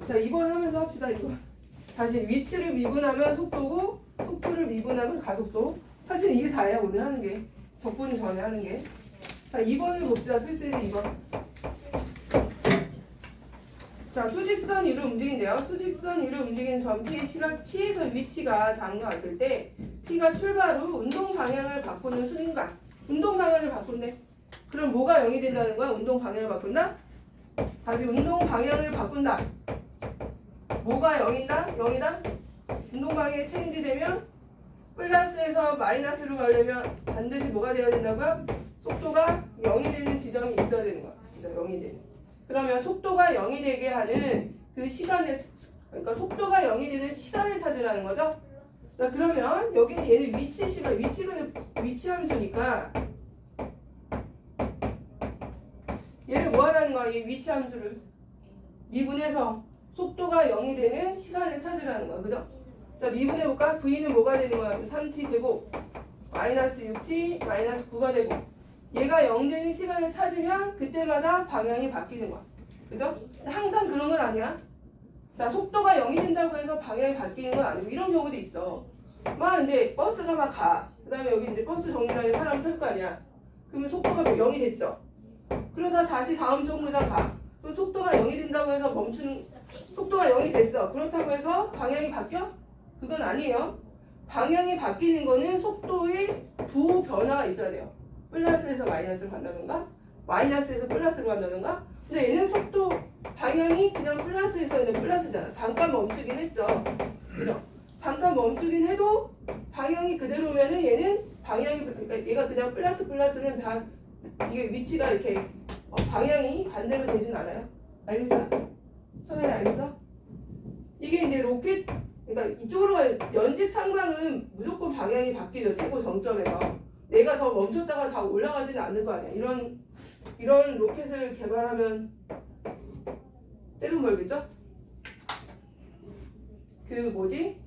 자, 2번 하면서 합시다. 2번. 다시 위치를 미분하면 속도고 속도를 미분하면 가속도. 사실 이게 다예요. 오늘 하는 게. 적분 전에 하는 게. 자, 2번을 봅시다. 필수의 2번. 자, 수직선 위로 움직인대요. 수직선 위로 움직이는 점 P의 시각 T에서 위치가 다음과 같을 때 P가 출발 후 운동 방향을 바꾸는 순간 운동 방향을 바꾼대. 그럼 뭐가 0이 된다는 거야? 운동 방향을 바꾼다? 다시 운동 방향을 바꾼다. 뭐가 0이다? 0이다? 운동 방향이 체인지 되면 플러스에서 마이너스로 가려면 반드시 뭐가 되어야 된다고요? 속도가 0이 되는 지점이 있어야 되는 거야. 그죠? 0이 되는. 그러면 속도가 0이 되게 하는 그 시간을, 그러니까 속도가 0이 되는 시간을 찾으라는 거죠. 자, 그러면 여기 얘는 위치 시간, 위치 함수니까 얘를 뭐 하라는 거야? 이 위치 함수를 미분해서 속도가 0이 되는 시간을 찾으라는 거야. 그죠? 자, 미분해볼까? V는 뭐가 되는 거야? 3t 제곱 마이너스 6t 마이너스 9가 되고 얘가 0 되는 시간을 찾으면 그때마다 방향이 바뀌는 거야. 그죠? 항상 그런 건 아니야. 자, 속도가 0이 된다고 해서 방향이 바뀌는 건 아니고 이런 경우도 있어. 막 이제 버스가 막 가. 그 다음에 여기 이제 버스 정류장에 사람 탈 거 아니야. 그러면 속도가 0이 됐죠. 그러다 다시 다음 정류장 가. 그럼 속도가 0이 된다고 해서 멈추는, 속도가 0이 됐어. 그렇다고 해서 방향이 바뀌어? 그건 아니에요. 방향이 바뀌는 거는 속도의 부 변화가 있어야 돼요. 플러스에서 마이너스로 간다던가 마이너스에서 플러스로 간다던가. 근데 얘는 속도 방향이 그냥 플러스에서 그냥 플러스잖아. 잠깐 멈추긴 했죠. 그죠? 잠깐 멈추긴 해도 방향이 그대로면은 얘는 방향이, 그러니까 얘가 그냥 플러스는 이게 위치가 이렇게 방향이 반대로 되진 않아요. 알겠어요? 처음에 알겠어? 이게 이제 로켓, 그러니까 이쪽으로 갈 연직 상방은 무조건 방향이 바뀌죠. 최고 정점에서. 내가 더 멈췄다가 다 올라가지는 않을 거 아니야. 이런 로켓을 개발하면 때론 멀겠죠? 그 뭐지?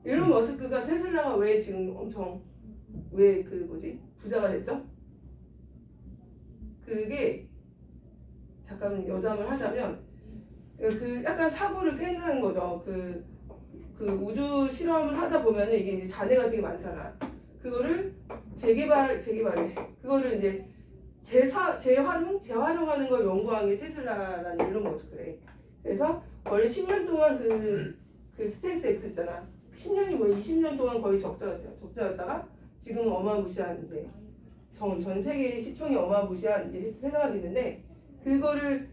일론 머스크가 테슬라가 왜 지금 엄청 왜 그 뭐지? 부자가 됐죠? 그게 잠깐 여담을 하자면 그 약간 사고를 깨는 거죠. 그 우주 실험을 하다 보면은 이게 이제 잔해가 되게 많잖아. 그거를 재활용해. 그거를 이제 재활용하는 걸 연구한 게 테슬라라는 일론 머스크래. 그래서 원래 10년 동안 그 스페이스 X 있잖아. 10년이 뭐 20년 동안 거의 적자였다가 지금은 어마무시한 이제 전 세계 시총이 어마무시한 이제 회사가 됐는데 그거를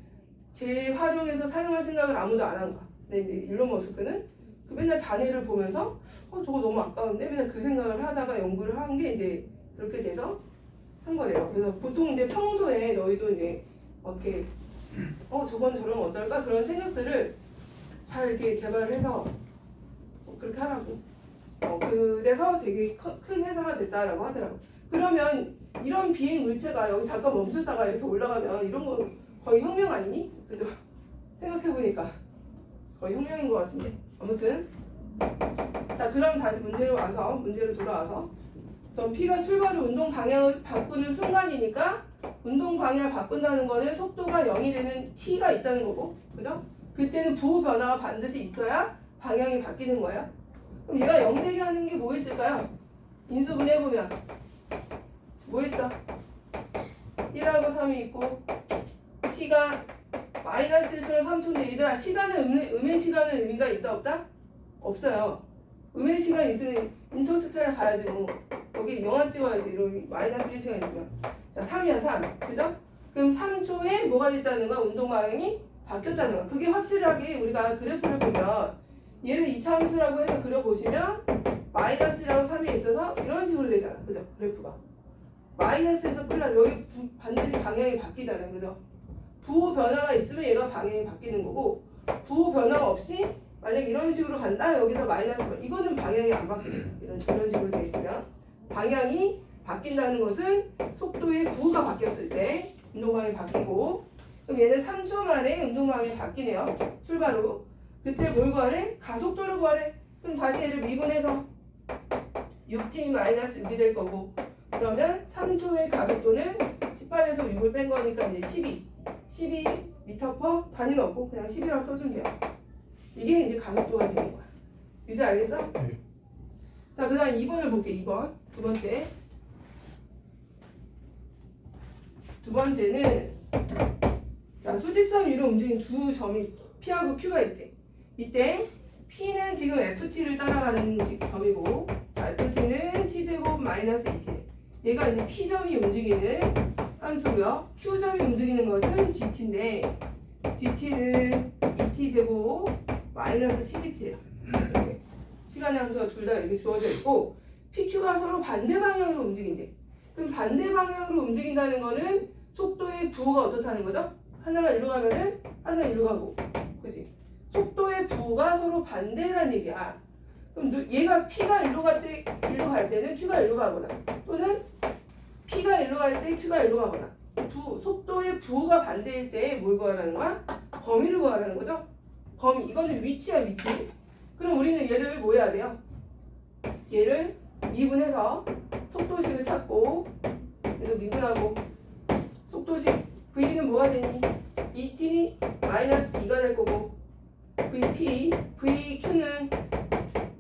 재활용해서 사용할 생각을 아무도 안 한 거야. 근데 이제 일론 머스크는 그 맨날 잔해를 보면서 저거 너무 아까운데 맨날 그 생각을 하다가 연구를 한 게 이제 그렇게 돼서 한 거래요. 그래서 보통 이제 평소에 너희도 이제 이렇게 저건 저런 어떨까 그런 생각들을 잘 이렇게 개발해서 그렇게 하라고. 그래서 되게 큰 회사가 됐다라고 하더라고. 그러면 이런 비행 물체가 여기 잠깐 멈췄다가 이렇게 올라가면 이런 거 거의 혁명 아니니? 그죠? 생각해보니까 거의 혁명인 것 같은데. 아무튼 자, 그럼 다시 문제로 돌아와서 전 P가 출발 후 운동 방향을 바꾸는 순간이니까 운동 방향을 바꾼다는 거는 속도가 0이 되는 T가 있다는 거고, 그죠? 그때는 부호 변화가 반드시 있어야 방향이 바뀌는 거예요. 그럼 얘가 0 되게 하는 게 뭐 있을까요? 인수분 해보면 뭐 있어? 1하고 3이 있고 T가 마이너스 1초랑 3초인데 얘들아 음의 시간은 의미가 있다 없다? 없어요. 음의 시간 있으면 인터스텔라 가야지 뭐. 여기 영화 찍어야지. 이런 마이너스 1시간 있으면. 자, 3이야 3. 그죠? 그럼 3초에 뭐가 됐다는 거야? 운동 방향이 바뀌었다는 거야. 그게 확실하게 우리가 그래프를 보면 얘를 2차 함수라고 해서 그려보시면 마이너스라고 3이 있어서 이런 식으로 되잖아. 그죠? 그래프가. 마이너스에서 플러스. 여기 반드시 방향이 바뀌잖아요. 그죠? 부호 변화가 있으면 얘가 방향이 바뀌는 거고 부호 변화가 없이 만약 이런 식으로 간다. 여기서 마이너스 이거는 방향이 안 바뀌는 이런 식으로 돼 있으면 방향이 바뀐다는 것은 속도의 부호가 바뀌었을 때 운동방향이 바뀌고 그럼 얘는 3초 만에 운동방향이 바뀌네요. 출발 후. 그때 뭘 구하래? 가속도를 구하래. 그럼 다시 얘를 미분해서 6t-6이 될 거고 그러면 3초의 가속도는 18에서 6을 뺀 거니까 이제 12 미터 퍼 단위는 없고 그냥 10이라고 써주면 돼요. 이게 이제 가속도가 되는 거야. 유지 알겠어? 네. 자, 그 다음 2번을 볼게. 2번. 두 번째. 두 번째는 자, 수직선 위로 움직인 두 점이 P하고 Q가 있대. 이때 P는 지금 FT를 따라가는 점이고, 자, FT는 T제곱 마이너스 2T. 얘가 이제 P점이 움직이는 함수고요. Q점이 움직이는 것은 GT인데, GT는 2T제곱 마이너스 12T예요. 이렇게 시간의 함수가 둘 다 이렇게 주어져 있고, PQ가 서로 반대 방향으로 움직인대. 그럼 반대 방향으로 움직인다는 거는 속도의 부호가 어떻다는 거죠? 하나가 일로 가면은 하나가 일로 가고, 그지? 속도의 부호가 서로 반대란 얘기야. 그럼 얘가 P가 일로 갈 때는 Q가 일로 가거나, 또는 P가 일로 갈 때 Q가 일로 가거나, 속도의 부호가 반대일 때 뭘 구하라는 거야? 범위를 구하라는 거죠? 범위, 이거는 위치야, 위치. 그럼 우리는 얘를 뭐 해야 돼요? 얘를 미분해서 속도식을 찾고, 얘도 미분하고, 속도식 V는 뭐가 되니? 2t 마이너스 2가 될 거고, VP, VQ는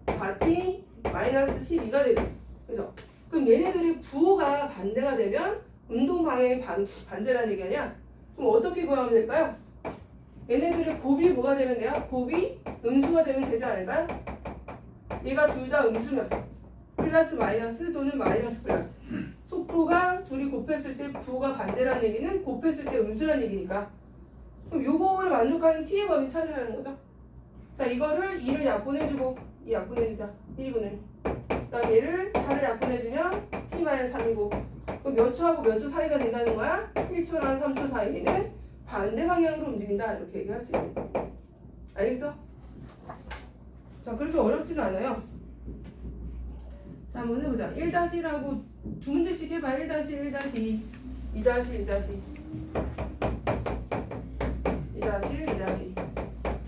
4t 마이너스 12가 되죠. 그죠? 그럼 얘네들의 부호가 반대가 되면 운동 방향이 반대라는 얘기 아니야? 그럼 어떻게 구하면 될까요? 얘네들의 곱이 뭐가 되면 돼요? 곱이 음수가 되면 되지 않을까요? 얘가 둘 다 음수면 플러스 마이너스 또는 마이너스 플러스. 속도가 둘이 곱했을 때 부호가 반대라는 얘기는 곱했을 때 음수라는 얘기니까. 그럼 요거를 만족하는 t의 범위 찾으라는 거죠. 자, 이거를 2를 약분해주고 2 약분해주자. 1분을. 그 다음 얘를 4를 약분해주면 t-3이고, 그럼 몇 초하고 몇 초 사이가 된다는 거야? 1초랑 3초 사이에는 반대 방향으로 움직인다. 이렇게 얘기할 수 있는 거야. 알겠어? 자, 그렇게 어렵지는 않아요. 자, 한번 해보자. 1-1하고 두 문제씩 해봐. 1-1, 1-2, 2-1, 1-2, 2-2.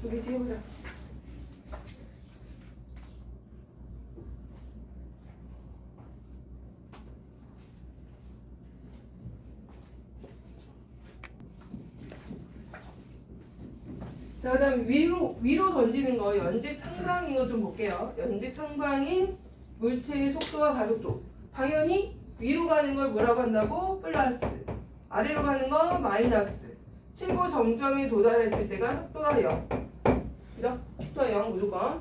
두 개씩 해보자. 자, 그 다음에 위로 던지는 거, 연직 상방인 거 좀 볼게요. 연직 상방인 물체의 속도와 가속도. 당연히 위로 가는 걸 뭐라고 한다고? 플러스. 아래로 가는 거 마이너스. 최고 정점에 도달했을 때가 속도가 0. 그죠? 속도가 0 무조건.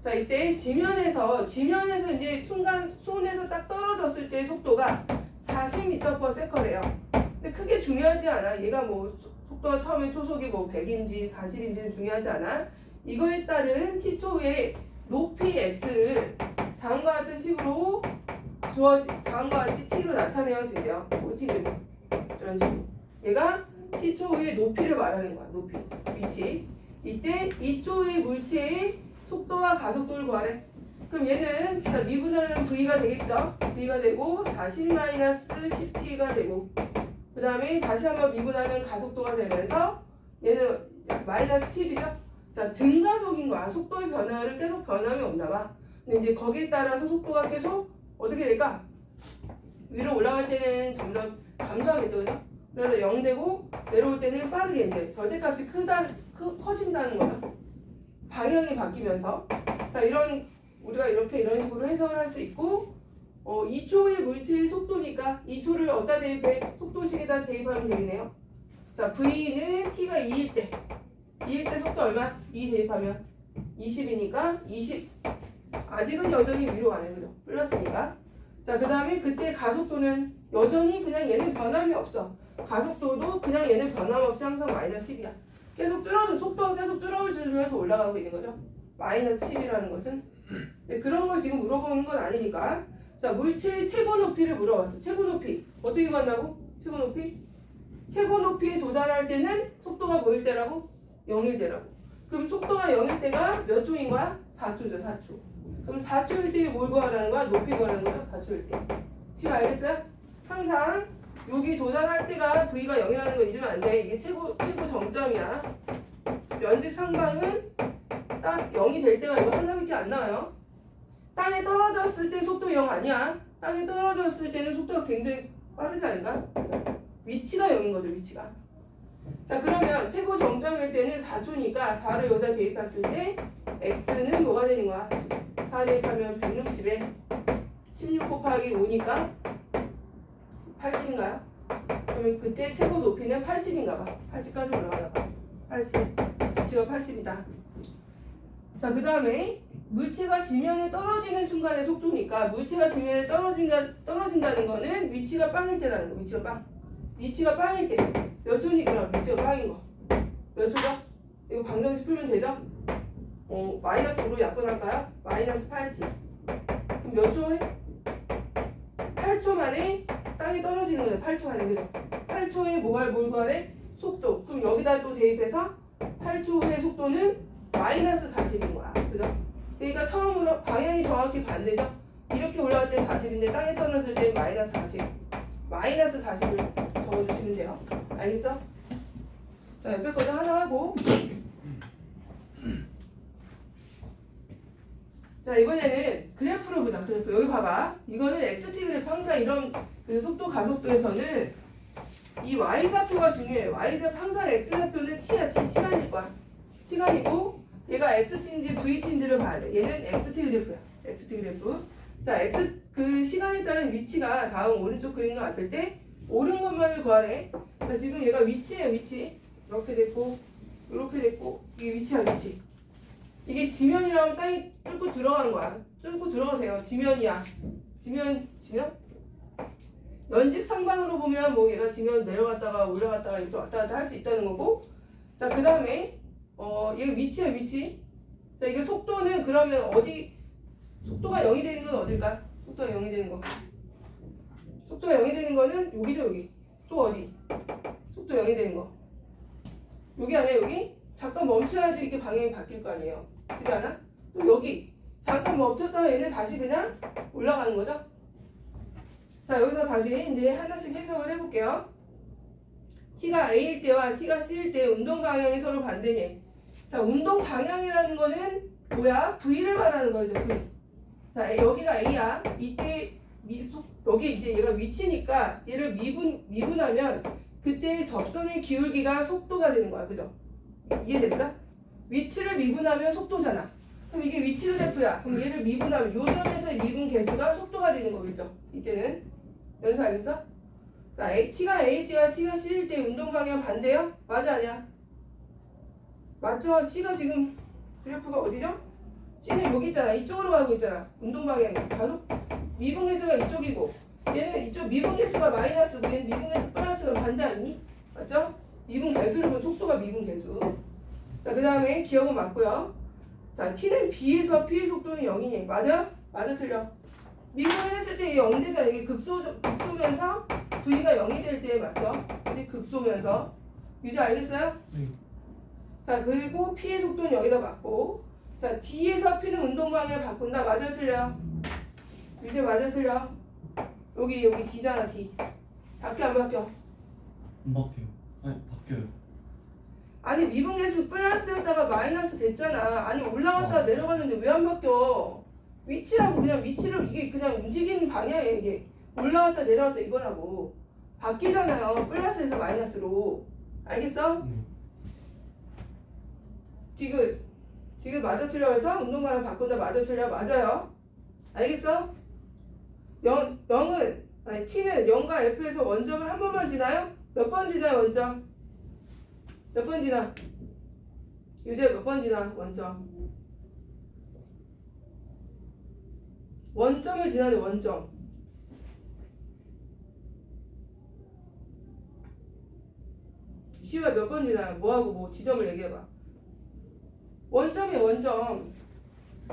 자, 이때 지면에서 이제 순간 손에서 딱 떨어졌을 때 속도가 40m/s래요. 근데 크게 중요하지 않아. 얘가 뭐 속도가 처음에 초속이 뭐 100인지 40인지는 중요하지 않아. 이거에 따른 t초의 높이 x를 다음과 같은 식으로 다음과 같이 t로 나타내어진대요. t제곱 이런 식으로. 얘가 t초의 높이를 말하는 거야. 높이, 위치. 이때 이초의 물체의 속도와 가속도를 구하래. 그럼 얘는 자, 미분하면 v가 되겠죠. v가 되고 40-10t가 되고, 그 다음에 다시 한번 미분하면 가속도가 되면서 얘는 마이너스 10이죠. 자, 등가속인 거야. 속도의 변화를 계속 변함이 없나 봐. 근데 이제 거기에 따라서 속도가 계속 어떻게 될까? 위로 올라갈 때는 점점 감소하겠죠, 그죠? 그래서 0 되고 내려올 때는 빠르게 이제 절대값이 커진다는 거죠. 방향이 바뀌면서. 자, 우리가 이런 식으로 해석을 할 수 있고, 2초의 물체의 속도니까 2초를 어디다 대입해? 속도식에다 대입하면 되겠네요. 자, V는 T가 2일 때 속도 얼마? 2 대입하면 20이니까 20. 아직은 여전히 위로 가네, 그죠? 플러스니까. 자, 그 다음에 그때 가속도는 여전히 그냥 얘는 변함이 없어. 가속도도 그냥 얘는 변함없이 항상 마이너스 10이야. 속도가 계속 줄어들면서 올라가고 있는 거죠. 마이너스 10이라는 것은. 근데 그런 걸 지금 물어보는 건 아니니까. 자, 물체의 최고 높이를 물어봤어. 최고 높이. 어떻게 간다고? 최고 높이? 최고 높이에 도달할 때는 속도가 뭐일 때라고? 0일 때라고. 그럼 속도가 0일 때가 몇 초인 거야? 4초죠, 4초. 그럼 4초일 때 뭘 구하라는 거야? 높이 구하라는 거죠? 4초일 때. 지금 알겠어요? 항상 여기 도달할 때가 V가 0이라는 거 잊으면 안 돼. 이게 최고 정점이야. 연직 상방은 딱 0이 될 때가 이거 하나밖에 안 나와요. 땅에 떨어졌을 때 속도 0 아니야. 땅에 떨어졌을 때는 속도가 굉장히 빠르지 않을까? 위치가 0인 거죠, 위치가. 자 그러면 최고 정점일 때는 4초니까 4를 여기다 대입했을 때 x는 뭐가 되는 거야? 4 대입하면 160에 16 곱하기 5니까 80인가요? 그러면 그때 최고 높이는 80인가 봐. 80까지 올라가나 봐. 80. 위치가 80이다. 자, 그 다음에 물체가 지면에 떨어지는 순간의 속도니까 물체가 지면에 떨어진다는 거는 위치가 빵일 때라는 거. 위치가 빵. 위치가 빵일 때. 몇 초니 그럼 위치가 빵인 거. 몇 초죠? 이거 방정식 풀면 되죠? 마이너스 5로 약분할까요? 마이너스 8t. 그럼 몇 초에? 8초 만에 땅에 떨어지는 거예요. 8초 만에. 그죠? 8초에 뭘 구하래? 속도. 그럼 여기다 또 대입해서 8초의 속도는 마이너스 40인 거야. 그죠? 그러니까 처음으로 방향이 정확히 반대죠? 이렇게 올라갈 때 40인데 땅에 떨어질 때 마이너스 40. 마이너스 40을 적어주시면 돼요. 알겠어? 자, 옆에 것도 하나 하고. 자, 이번에는 그래프로 보자. 그래프. 여기 봐봐. 이거는 xt 그래프. 항상 이런 그 속도 가속도에서는 이 y좌표가 중요해요. y좌표 항상 x좌표는 t야. t 시간일 거야. 시간이고 얘가 xt인지 vt인지를 봐야 돼. 얘는 xt 그래프야. xt 그래프. 자, 그 시간에 따른 위치가 다음 오른쪽 그림과 같을 때 옳은 것만을 구하래. 자, 지금 얘가 위치예요. 위치. 이렇게 됐고 이렇게 됐고 이게 위치야. 위치. 이게 지면이라면 땅이 뚫고 들어가는 거야. 뚫고 들어가세요. 지면이야. 지면? 연직 상방으로 보면 뭐 얘가 지면 내려갔다가 올라갔다가 이렇게 왔다 갔다 할 수 있다는 거고. 자, 그 다음에 얘가 위치야. 위치. 자, 이게 속도는 그러면 어디 속도가 0이 되는 건 어딜까? 속도가 0이 되는 거. 속도가 0이 되는 거는 여기죠. 여기. 또 어디? 속도 0이 되는 거. 여기 아니야? 여기? 잠깐 멈춰야지 이렇게 방향이 바뀔 거 아니에요. 그렇지 않아? 또 여기 잠깐 멈췄다가 얘는 다시 그냥 올라가는 거죠. 자, 여기서 다시 이제 하나씩 해석을 해볼게요. t가 a일 때와 t가 c일 때 운동 방향이 서로 반대네. 자, 운동 방향이라는 거는 뭐야? v를 말하는 거죠. v. 자, 여기가 a야. 이때 여기 이제 얘가 위치니까 얘를 미분하면 그때 접선의 기울기가 속도가 되는 거야. 그죠? 이해됐어? 위치를 미분하면 속도잖아. 그럼 이게 위치 그래프야. 그럼 얘를 미분하면 요 점에서의 미분 개수가 속도가 되는 거겠죠. 이때는. 연습 알겠어? 자, t가 a일 때와 t가 c일 때 운동 방향 반대요? 맞아 아니야? 맞죠? c가 지금 그래프가 어디죠? c는 여기 있잖아. 이쪽으로 가고 있잖아. 운동 방향이. 가속 미분 개수가 이쪽이고 얘는 이쪽 미분 개수가 마이너스고 얘는 미분 개수 플러스면 반대 아니니? 맞죠? 미분 개수를 보면 속도가 미분 개수. 자, 그 다음에 기억은 맞고요. 자, t는 b에서 p의 속도는 0이니 맞아? 맞아 틀려? 미분을 했을 때 이게 0 되잖아. 이게 극소면서 v가 0이 될 때 맞죠? 이제 극소면서 유지 알겠어요? 네. 자, 그리고 p의 속도는 여기다 맞고 자, d에서 p는 운동 방향을 바꾼다. 맞아 틀려? 유지 맞아 틀려? 여기 d잖아. d 바뀌어 안 바뀌어? 안 바뀌어요. 아니 바뀌어요. 아니 미분 개수 플러스였다가 마이너스 됐잖아. 아니 올라갔다가 내려갔는데 왜 안 바뀌어? 위치라고. 그냥 위치를 이게 그냥 움직이는 방향이야. 이게 올라갔다 내려갔다 이거라고. 바뀌잖아요. 플러스에서 마이너스로. 알겠어? 지금 맞아 틀려 해서 운동 방향 바꾼다. 맞아 틀려? 맞아요. 알겠어? 0은 아니 t는 0과 f에서 원점을 한 번만 지나요? 몇 번 지나요 원점? 몇 번 지나? 유재 몇 번 지나? 원점을 지나네. 원점. 시우야 몇 번 지나요? 뭐하고 뭐 지점을 얘기해봐. 원점이에요. 원점.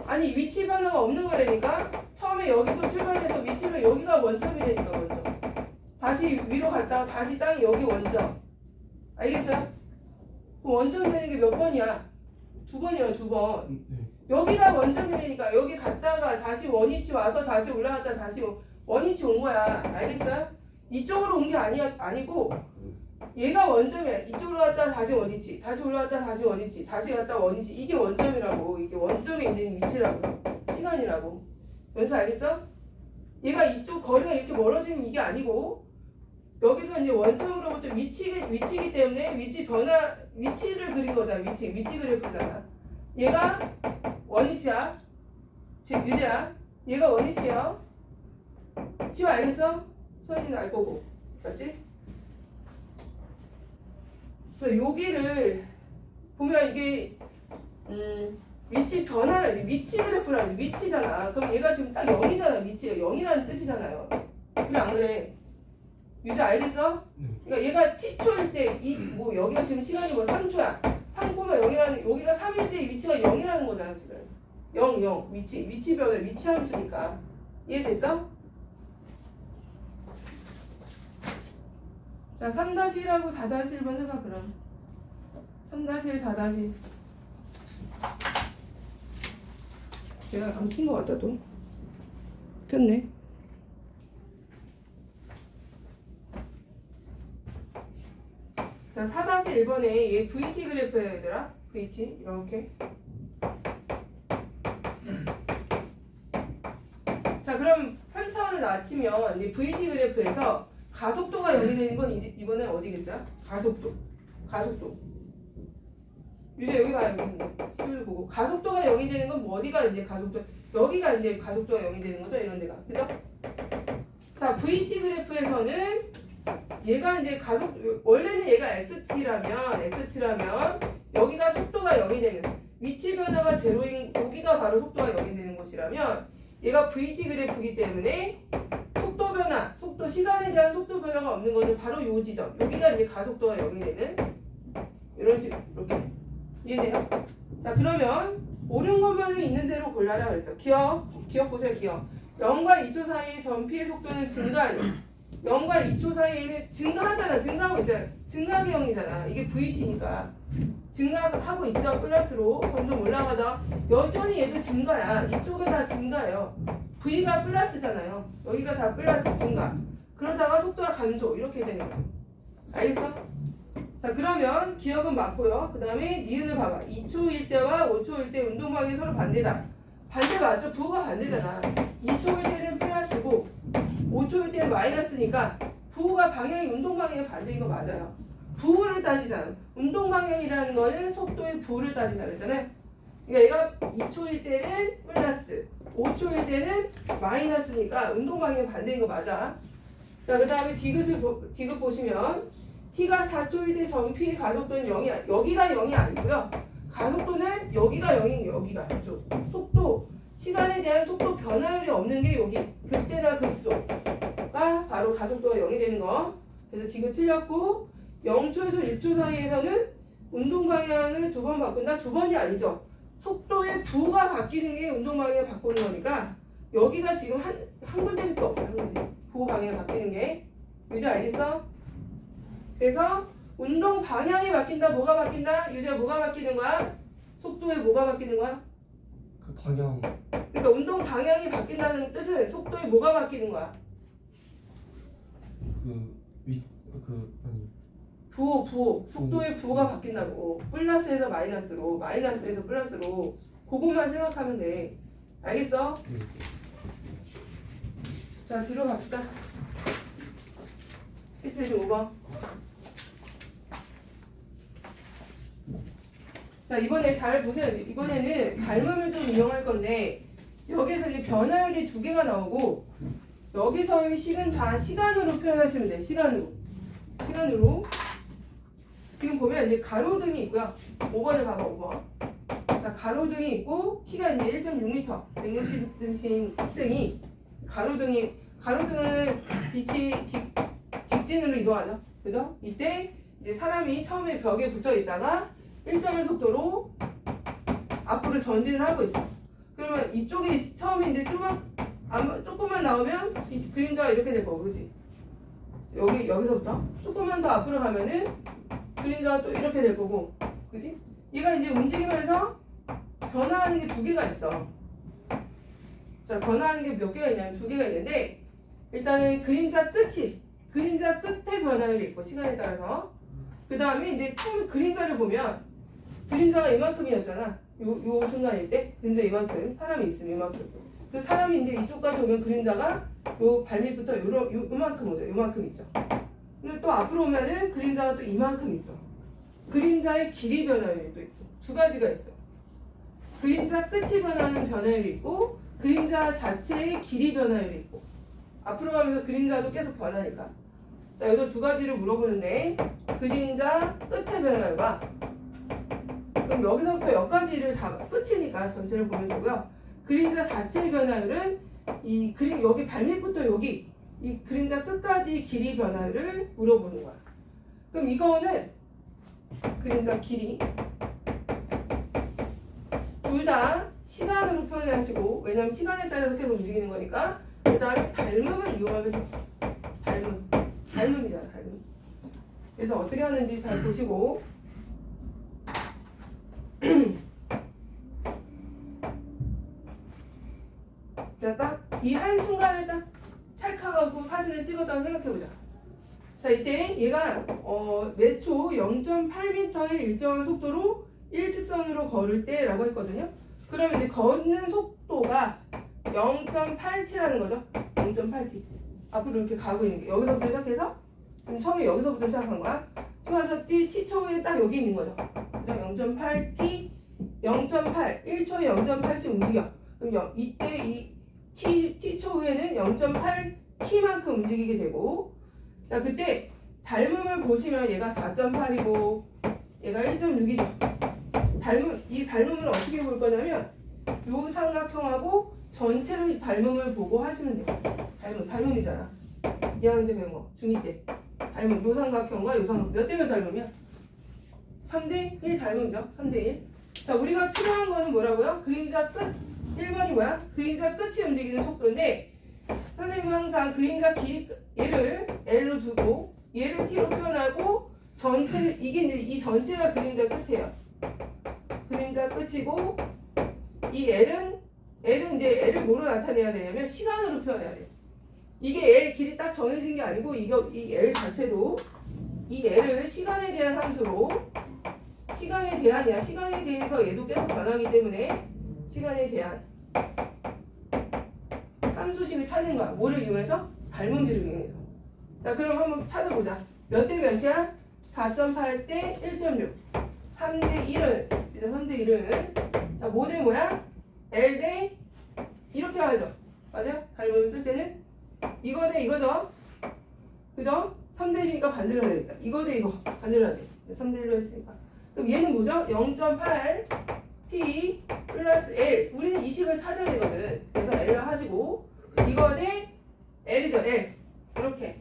아니 위치 변화가 없는 거라니까. 처음에 여기서 출발해서 위치는 여기가 원점이라니까. 원점. 다시 위로 갔다가 다시 땅이 여기 원점. 알겠어요? 그럼 원점 되는 게 몇 번이야? 2번이야. 2번. 네. 여기가 원점이니까 여기 갔다가 다시 원위치 와서 다시 올라갔다 다시 원위치 온 거야. 알겠어요? 이쪽으로 온 게 아니고 얘가 원점이야. 이쪽으로 갔다가 다시 원위치, 다시 올라갔다가 다시 원위치, 다시 갔다가 원위치. 이게 원점이라고. 이게 원점에 있는 위치라고. 시간이라고. 연수 알겠어? 얘가 이쪽 거리가 이렇게 멀어지는 이게 아니고 여기서 이제 원점으로부터 위치이기 때문에 위치를 그린 거잖아. 위치 그래프잖아. 얘가 원위치야. 즉 유재야. 얘가 원위치야. 지금 알겠어? 소연이는 알 거고. 맞지? 그래서 여기를 보면 이게 위치 변화를 위치 그래프라는 위치잖아. 그럼 얘가 지금 딱 0이잖아. 위치가 0이라는 뜻이잖아요. 그래 안 그래? 유재 알겠어? 네. 그러니까 얘가 t초일 때 뭐 여기가 지금 시간이 뭐 3초야. 3,0이라는 여기가 3일 때 위치가 0이라는 거잖아 지금. 0 위치 변화 위치 함수니까. 이해됐어? 자 3-1하고 4-1번 해봐 그럼. 3-1 4-1 내가 안 킨 거 같다 또. 켰네. 자 4-1번에 얘 VT 그래프예요 얘들아. VT 이렇게. 자 그럼 한 차원을 낮추면 이 VT 그래프에서 가속도가 0이 되는 건 이번에 어디겠어요? 가속도. 유재 여기 봐요. 여기 시를 보고 가속도가 0이 되는 건 뭐 어디가 이제 가속도 여기가 이제 가속도가 0이 되는 거죠 이런 데가. 그죠? 자 VT 그래프에서는 얘가 이제 원래는 얘가 xt라면 여기가 속도가 0이 되는 위치 변화가 제로인 여기가 바로 속도가 0이 되는 곳이라면 얘가 VT 그래프이기 때문에 속도 변화, 시간에 대한 속도 변화가 없는 거는 바로 요 지점. 여기가 이제 가속도가 0이 되는 이런 식으로 이렇게 이해돼요? 자 그러면 옳은 것만을 있는 대로 골라라 그랬어. 기억 보세요. 기억. 0과 2초 사이의 전피의 속도는 증가하니 0과 2초 사이에는 증가하잖아. 증가하고 있잖아. 증가의 0이잖아. 이게 VT니까 증가하고 있죠. 플러스로 점점 올라가다 여전히 얘도 증가야. 이쪽은 다 증가예요. V가 플러스잖아요. 여기가 다 플러스 증가. 그러다가 속도가 감소 이렇게 되는 거죠. 알겠어? 자 그러면 기억은 맞고요. 그 다음에 니은을 봐봐. 2초일 때와 5초일 때 운동 방향이 서로 반대다. 반대 맞죠? 부호가 반대잖아. 2초일 때는 플러스고 5초일 때는 마이너스니까 부호가 방향이 운동 방향이 반대인 거 맞아요. 부호를 따지잖아. 운동 방향이라는 거는 속도의 부호를 따진다 그랬잖아요. 그러니까 얘가 2초일 때는 플러스 5초일 때는 마이너스니까 운동 방향이 반대인 거 맞아. 자 그 다음에 디귿 보시면 t가 4초일 때 전피의 가속도는 0이 여기가 0이 아니고요. 가속도는 여기가 0인 여기가 이쪽. 속도 시간에 대한 속도 변화율이 없는 게 여기 극대나 극소가 바로 가속도가 0이 되는 거. 그래서 디귿 틀렸고 0초에서 6초 사이에서는 운동 방향을 두 번 바꾼다. 두 번이 아니죠. 속도의 부가 바뀌는 게 운동 방향을 바꾸는 거니까 여기가 지금 한 군데밖에 없어. 한 군데. 부 방향이 바뀌는 게. 유재 알겠어? 그래서 운동 방향이 바뀐다. 뭐가 바뀐다? 유재가 뭐가 바뀌는 거야? 속도에 뭐가 바뀌는 거야? 그 방향. 그러니까 운동 방향이 바뀐다는 뜻은 속도에 뭐가 바뀌는 거야? 아니. 부호. 속도의 부호가 바뀐다고. 플러스에서 마이너스로, 마이너스에서 플러스로. 그것만 생각하면 돼. 알겠어? 네. 자, 뒤로 갑시다. 5번. 자, 이번에 잘 보세요. 이번에는 닮음을 좀 이용할 건데 여기서 이제 변화율이 두 개가 나오고 여기서의 식은 다 시간으로 표현하시면 돼요. 시간으로. 지금 보면 이제 가로등이 있고요. 5번을 봐봐. 5번. 자, 가로등이 있고 키가 이제 1.6m, 160cm인 학생이 가로등은 빛이 직진으로 이동하죠. 그죠? 이때 이제 사람이 처음에 벽에 붙어 있다가 1.1 속도로 앞으로 전진을 하고 있어. 그러면 이쪽에 처음에 이제 조금만 나오면 이 그림자가 이렇게 될 거고, 그지? 여기서부터 조금만 더 앞으로 가면은 그림자가 또 이렇게 될 거고, 그지? 얘가 이제 움직이면서 변화하는 게 두 개가 있어. 자, 변화하는 게 몇 개가 있냐면 두 개가 있는데, 일단은 그림자 끝에 변화율이 있고, 시간에 따라서. 그 다음에 이제 처음에 그림자를 보면, 그림자가 이만큼이었잖아. 요 순간일 때. 그림자 이만큼. 사람이 있으면 이만큼. 그 사람이 이제 이쪽까지 오면 그림자가 요 발밑부터 요만큼 오죠. 요만큼 있죠. 근데 또 앞으로 오면은 그림자가 또 이만큼 있어. 그림자의 길이 변화율이 또 있어. 두 가지가 있어. 그림자 끝이 변하는 변화율이 있고 그림자 자체의 길이 변화율이 있고 앞으로 가면서 그림자도 계속 변하니까 자 여기서 두 가지를 물어보는데 그림자 끝의 변화율과 그럼 여기서부터 여기까지를 다 끝이니까 전체를 보면 되고요. 그림자 자체의 변화율은 이 그림 여기 발밑부터 여기 이 그림자 끝까지 길이 변화율을 물어보는 거야. 그럼 이거는 그림자 길이 둘 다 시간으로 표현하시고 왜냐면 시간에 따라서 계속 움직이는 거니까 그 다음에 닮음을 이용하면 돼. 닮음이잖아 닮음. 그래서 어떻게 하는지 잘 보시고 딱 이 한순간을 딱 찰칵하고 사진을 찍었다고 생각해보자. 자 이때 얘가 매 초 0.8m의 일정한 속도로 일직선으로 걸을 때라고 했거든요. 그러면 이제 걷는 속도가 0.8t라는 거죠. 0.8t 앞으로 이렇게 가고 있는 게 여기서부터 시작해서 지금 처음에 여기서부터 시작한 거야. 그래서 t초에 딱 여기 있는 거죠. 그죠? 0.8t 0.8 1초에 0.8씩 움직여. 그럼 이때 이 t초 후에는 0.8t만큼 움직이게 되고 자 그때 닮음을 보시면 얘가 4.8이고 얘가 1.6이죠. 이 닮음을 어떻게 볼 거냐면 요 삼각형하고 전체를 닮음을 보고 하시면 돼요. 닮음이잖아. 2학년 때 배운 거 중2 때 닮음 요 삼각형과 요 삼각형 몇 대 몇 닮음이야? 3대 1 닮음이죠. 3대 1. 자 우리가 필요한 거는 뭐라고요? 그림자 끝 1번이 뭐야? 그림자 끝이 움직이는 속도인데 선생님은 항상 그림자 길이 얘를 L로 두고 얘를 T로 표현하고 전체를 이게 이제 이 전체가 그림자 끝이에요. 그림자 끝이고 이 L은 이제 L을 뭐로 나타내야 되냐면 시간으로 표현해야 돼요. 이게 L 길이 딱 정해진 게 아니고 이 L 자체도 이 L을 시간에 대한 함수로 시간에 대해서 얘도 계속 변하기 때문에 시간에 대한 함수식을 찾는 거야. 뭐를 이용해서? 닮음비를 이용해서. 자 그럼 한번 찾아보자. 몇 대 몇이야? 4.8 대 1.6 3대 1은 이제 3대 1은 자 뭐 대 뭐야? L 대 이렇게 가죠. 맞아요? 닮음을 쓸 때는 이거 대 이거죠. 그죠? 3대 1이니까 반대로 해야 되겠다. 이거 대 이거 반대로 하지. 3대 1로 했으니까. 그럼 얘는 뭐죠? 0.8t 플러스 L. 우리는 이 식을 찾아야 되거든. 그래서 L을 하시고 이거 대 L이죠. L. 이렇게.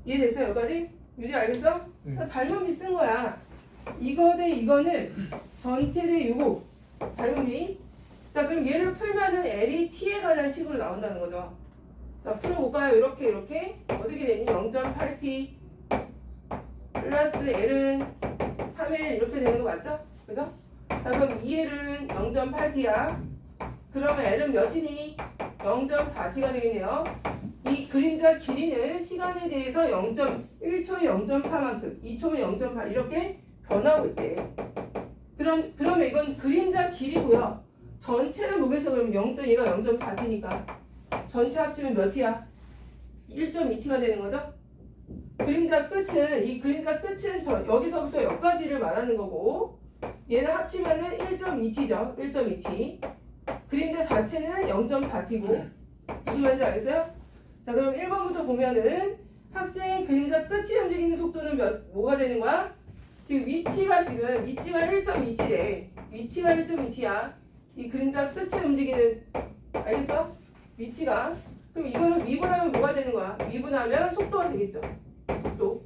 이해됐어요? 여기까지? 유지 알겠어? 닮음비 쓴 거야. 이거 대 이거는 전체 대 이거 닮음비. 자 그럼 얘를 풀면은 L이 T에 관한 식으로 나온다는 거죠. 자 풀어볼까요? 이렇게 어떻게 되니? 0.8t 플러스 L은 3L 이렇게 되는 거 맞죠? 그죠? 자 그럼 2L은 0.8t야. 그러면 L은 몇이니? 0.4t가 되겠네요. 이 그림자 길이는 시간에 대해서 1초에 0.4만큼 2초면 0.8 이렇게 변하고 있대. 그러면 이건 그림자 길이고요. 전체를 보겠어. 그러면 얘가 0.4t니까 전체 합치면 몇 t야? 1.2t가 되는 거죠? 그림자 끝은 여기서부터 여기까지를 말하는 거고 얘는 합치면은 1.2t죠. 1.2t. 그림자 자체는 0.4t고 무슨 말인지 알겠어요? 자 그럼 1번부터 보면은 학생의 그림자 끝이 움직이는 속도는 뭐가 되는 거야? 지금 위치가 1.2t래. 위치가 1.2t야. 이 그림자 끝이 움직이는 알겠어? 위치가. 그럼 이거를 미분하면 뭐가 되는 거야? 미분하면 속도가 되겠죠. 속도.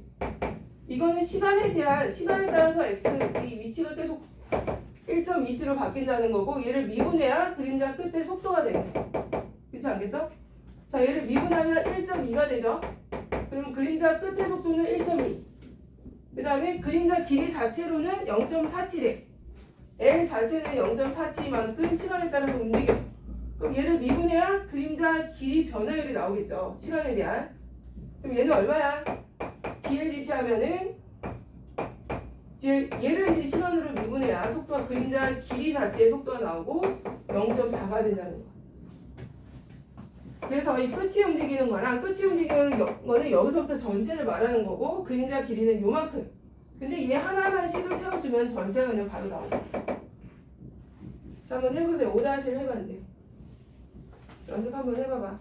이거는 시간에 따라서 이 위치가 계속 1.2t로 바뀐다는 거고 얘를 미분해야 그림자 끝의 속도가 되는 거야. 그렇지 않겠어? 자 얘를 미분하면 1.2가 되죠. 그럼 그림자 끝의 속도는 1.2. 그 다음에 그림자 길이 자체로는 0.4t래. L 자체는 0.4t만큼 시간에 따라서 움직여. 그럼 얘를 미분해야 그림자 길이 변화율이 나오겠죠. 시간에 대한. 그럼 얘는 얼마야? dLdt 하면은 얘를 이제 시간으로 미분해야 속도가 그림자 길이 자체의 속도가 나오고 0.4가 된다는 거. 그래서 이 끝이 움직이는 거랑 끝이 움직이는 거는 여기서부터 전체를 말하는 거고 그림자 길이는 요만큼. 근데 얘 하나만 식을 세워주면 전체가 그냥 바로 나오고. 자, 한번 해보세요. 5-를 해봐 이제. 연습 한번 해봐봐.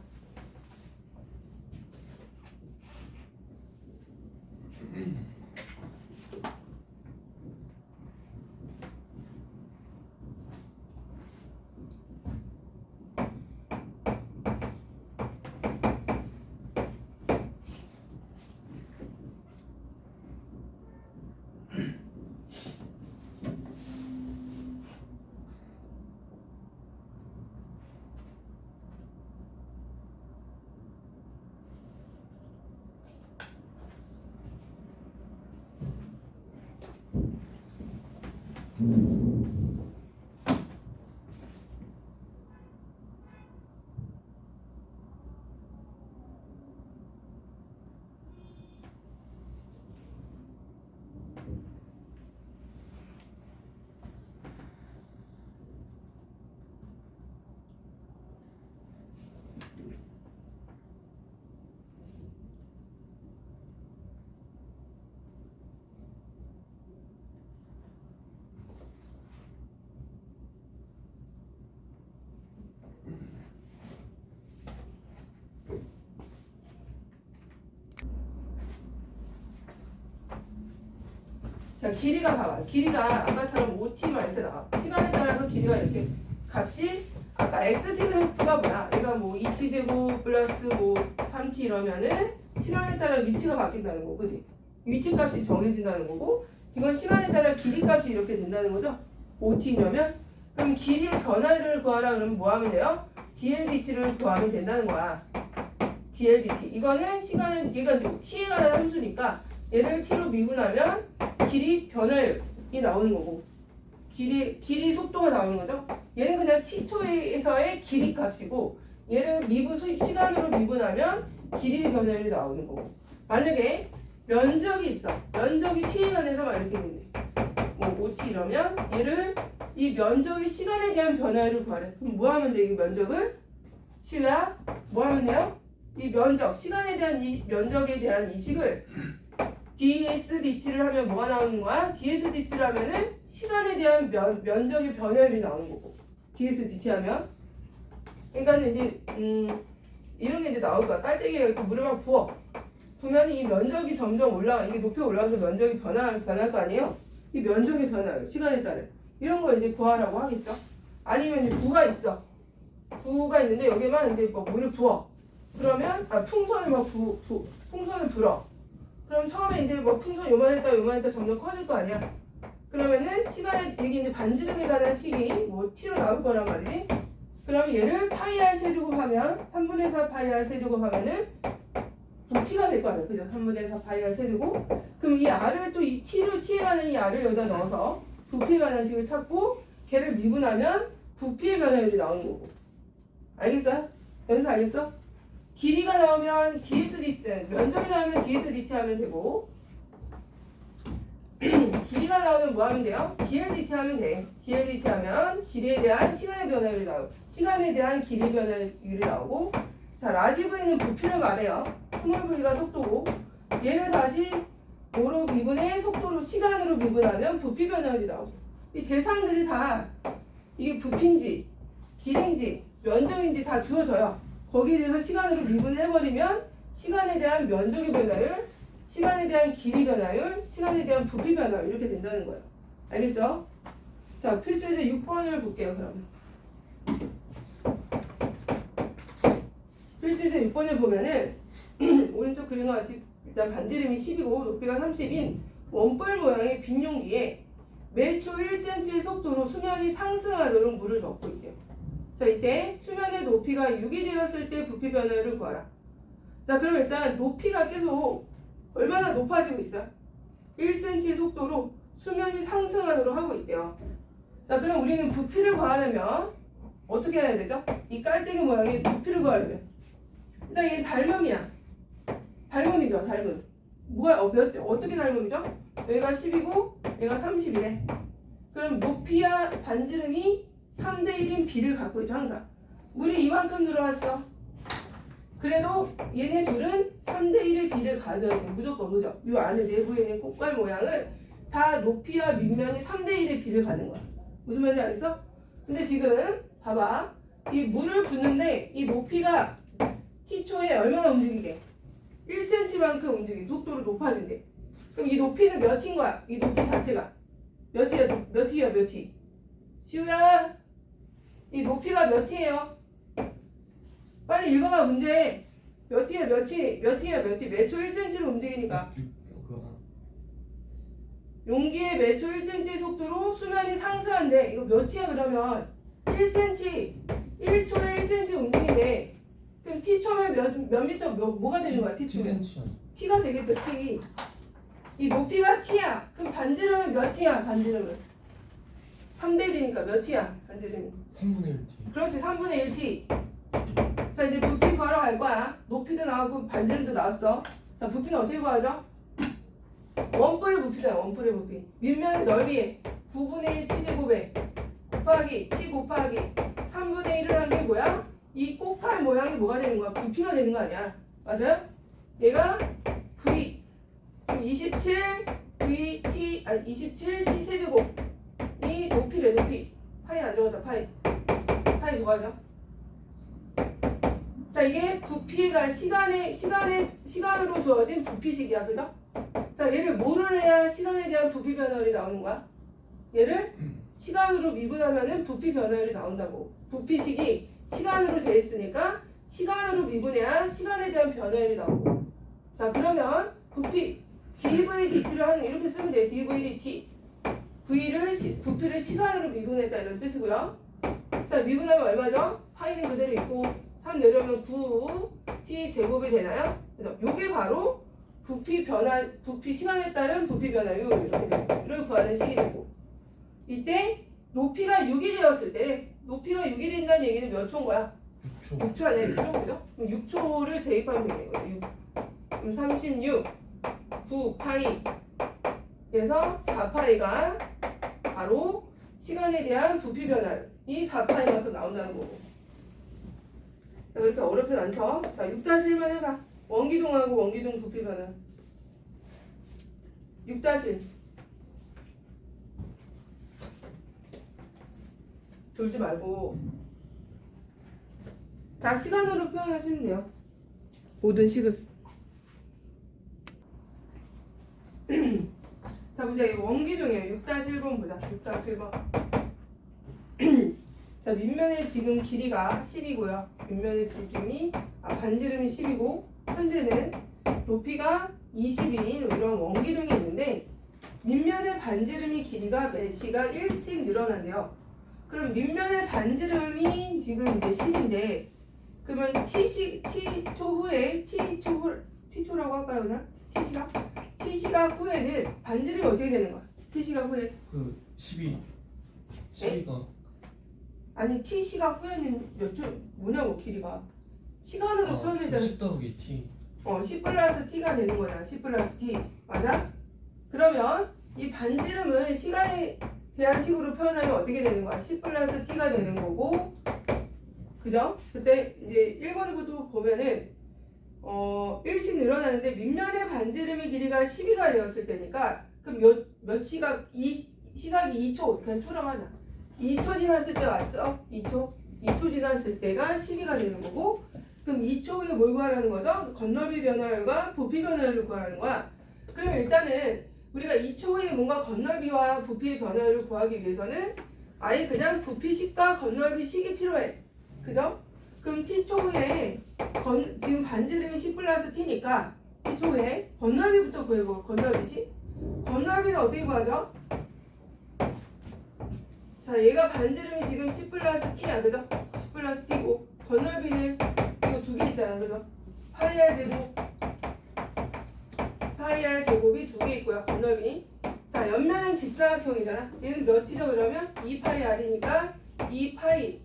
자, 길이가 봐봐. 길이가 아까처럼 5t만 이렇게 나와. 시간에 따라서 길이가 이렇게 값이 아까 xt 그래프가 뭐야? 얘가 뭐 2t 제곱 플러스 뭐 3t 이러면은 시간에 따라 위치가 바뀐다는 거고, 그지? 위치 값이 정해진다는 거고, 이건 시간에 따라 길이 값이 이렇게 된다는 거죠? 5t 이러면 그럼 길이의 변화를 구하라 그러면 뭐 하면 돼요? dldt를 구하면 된다는 거야. dldt. 이거는 시간은 얘가 이제 t에 관한 함수니까 얘를 t로 미분하면 길이 변화율이 나오는 거고 길이 속도가 나오는 거죠. 얘는 그냥 t초에서의 길이 값이고 얘를 시간으로 미분하면 길이 변화율이 나오는 거고 만약에 면적이 있어. 면적이 t에 관해서 막 이렇게 되네. 뭐 5t 이러면 얘를 이 면적의 시간에 대한 변화율을 구하래. 그럼 뭐 하면 돼? 이 면적은 시우야 뭐 하면 돼요? 이 면적 시간에 대한 이 면적에 대한 이 식을 dsdt를 하면 뭐가 나오는 거야? dsdt를 하면은 시간에 대한 면적의 변화율이 나오는 거고 dsdt 하면 그러니까 이제 이런 게 이제 나올 거야. 깔때기가 이렇게 물에 막 부으면 이 면적이 점점 이게 높이 올라가서 면적이 변할 거 아니에요? 이 면적의 변화율 시간에 따라 이런 거 이제 구하라고 하겠죠. 아니면 이제 구가 있어. 구가 있는데 여기만 이제 뭐 물을 부어. 그러면 풍선을 막 풍선을 불어. 그럼 처음에 이제 뭐 풍선 요만했다 점점 커질 거 아니야. 그러면은 시간에 이게 이제 반지름에 관한 식이 뭐 t로 나올 거란 말이지. 그럼 얘를 파이 r 세제곱하면 3분의 4 파이 r 세제곱하면은 부피가 될 거 아니야, 그죠? 3분의 4 파이 r 세제곱. 그럼 이 r을 또 이 t에 관한 이 r을 여기다 넣어서 부피에 관한 식을 찾고 걔를 미분하면 부피의 변화율이 나오는 거고. 알겠어요? 여기서 알겠어? 길이가 나오면 dsdt, 면적이 나오면 dsdt 하면 되고 길이가 나오면 뭐 하면 돼요? dldt 하면 돼. dldt 하면 길이에 대한 시간의 변화율이 나오고 시간에 대한 길이 변화율이 나오고 자, 라지 v는 부피를 말해요. 스몰 v가 속도고 얘를 다시 5로 미분해 속도로 시간으로 미분하면 부피 변화율이 나오고 이 대상들이 다 이게 부피인지 길인지 면적인지 다 주어져요. 거기에 대해서 시간으로 미분해버리면 시간에 대한 면적의 변화율, 시간에 대한 길이 변화율, 시간에 대한 부피 변화율 이렇게 된다는 거예요. 알겠죠? 자, 필수예제 6번을 볼게요. 그러면 필수예제 6번을 보면은 오른쪽 그림 같이 일단 반지름이 10이고 높이가 30인 원뿔 모양의 빈 용기에 매초 1cm의 속도로 수면이 상승하도록 물을 넣고 있대요. 자, 이때 수면의 높이가 6이 되었을 때 부피 변화율을 구하라. 자, 그럼 일단 높이가 계속 얼마나 높아지고 있어요? 1cm의 속도로 수면이 상승하도록 하고 있대요. 자, 그럼 우리는 부피를 구하려면 어떻게 해야 되죠? 이 깔때기 모양의 부피를 구하려면 일단 얘 닮음이야. 닮음이죠, 닮음. 어떻게 닮음이죠? 얘가 10이고 얘가 30이래. 그럼 높이와 반지름이 3대 1인 b를 갖고 있죠, 항상. 물이 이만큼 들어왔어. 그래도 얘네 둘은 3대1의 비를 가져야 돼. 무조건 그죠? 이 안에 내부에 있는 꽃갈 모양은 다 높이와 밑면이 3대1의 비를 가는 거야. 무슨 말인지 알겠어? 근데 지금 봐봐. 이 물을 붓는데 이 높이가 t초에 얼마나 움직이게? 1cm만큼 움직이. 속도로 높아진대. 그럼 이 높이는 몇 t인 거야? 이 높이 자체가 몇 t야? 몇 t야? 몇 t? 시우야, 이 높이가 몇 t예요? 빨리 읽어봐 문제. 몇 t야? 몇 t? 몇 t야? 몇 t? 매초 1cm로 움직이니까 용기의 매초 1cm 속도로 수면이 상승한대. 이거 몇 t야 그러면? 1cm 1초에 1cm 움직이네. 그럼 t초면 몇 미터 뭐가 되는 거야? t초면 t가 되겠죠. t. 이 높이가 t야. 그럼 반지름은 몇 t야? 반지름은 3대1이니까 몇 t야? 반지름이 3분의 1t. 그렇지. 3분의 1t. 자 이제 부피 구하러 갈 거야. 높이도 나왔고 반지름도 나왔어. 자 부피는 어떻게 구하죠? 원뿔의 부피잖아. 원뿔의 부피. 밑면의 넓이 9분의 1 t제곱에 곱하기 t 곱하기 3분의 1을 한 게 뭐야? 이 꽃갈 모양이 뭐가 되는 거야? 부피가 되는 거 아니야? 맞아요? 얘가 v 27 vt 아니 27 t 세제곱 이 높이래. 높이 파이 안 적었다. 파이 좋아하죠? 자 이게 부피가 시간으로 주어진 부피식이야. 그죠? 자 얘를 뭐를 해야 시간에 대한 부피 변화율이 나오는 거야? 얘를 시간으로 미분하면은 부피 변화율이 나온다고. 부피식이 시간으로 돼 있으니까 시간으로 미분해야 시간에 대한 변화율이 나오고. 자 그러면 부피 dvdt를 하는 이렇게 쓰면 돼요. dvdt 부피를 시간으로 미분했다 이런 뜻이고요. 자 미분하면 얼마죠? 파이는 그대로 있고 3 내려오면 9 t 제곱이 되나요? 그래서 요게 바로 부피 시간에 따른 부피 변화율 이렇게 돼요. 이걸 구하는 식이 되고. 이때 높이가 6이 되었을 때 높이가 6이 된다는 얘기는 몇 초인 거야? 6초. 6초 안에 6초 그죠? 그럼 6초를 대입하면 되는 거예요. 6. 그럼 36 9 파이 그래서 4파이가 바로 시간에 대한 부피 변화율이 4파이만큼 나온다는 거고. 자, 그렇게 어렵진 않죠? 자 6-1만 해봐. 원기둥하고 원기둥 부피 변화 6-1 졸지 말고 다 시간으로 표현하시면 돼요. 모든 식을. 자 보자. 이거 원기둥이에요. 6-1번 보자. 6-1번. 자 밑면의 지금 길이가 10이고요. 밑면의 지름이 반지름이 10이고 현재는 높이가 20인 이런 원기둥이 있는데 밑면의 반지름이 길이가 매시가 1씩 늘어난대요. 그럼 밑면의 반지름이 지금 이제 10인데 그러면 t초 후에 t초라고 할까요 그냥? t시각 후에는 반지름이 어떻게 되는 거야? t시각 후에 그 12가 아니 t시각 후에는 몇 초 뭐냐고 길이가 시간으로 표현해야 10 더하기 t. 10 플러스 t가 되는 거잖아. 10 플러스 t 맞아? 그러면 이 반지름을 시간에 대한 식으로 표현하면 어떻게 되는 거야? 10 플러스 t가 되는 거고 그죠? 그때 이제 1번부터 보면은 1씩 늘어나는데 밑면의 반지름의 길이가 12가 되었을 때니까 그럼 몇 시각? 시각이 2초 그냥 초라고 하자. 2초 지났을 때 맞죠? 2초 지났을 때가 12가 되는 거고 그럼 2초 후에 뭘 구하라는 거죠? 건너비 변화율과 부피 변화율을 구하라는 거야. 그러면 일단은 우리가 2초 후에 뭔가 건너비와 부피의 변화율을 구하기 위해서는 아예 그냥 부피식과 건너비식이 필요해. 그죠? 그럼 t초 후에 지금 반지름이 10 플러스 t니까 t초 후에 건너비부터 구해보고 건너비식. 건너비는 어떻게 구하죠? 자 얘가 반지름이 지금 10 플러스 t야 그죠? 10 플러스 t고 건너비는 이거 두 개 있잖아 그죠? 파이 r 제곱이 두 개 있고요. 건너비. 자 옆면은 직사각형이잖아. 얘는 몇 t죠 그러면? 2파이 r이니까 2파이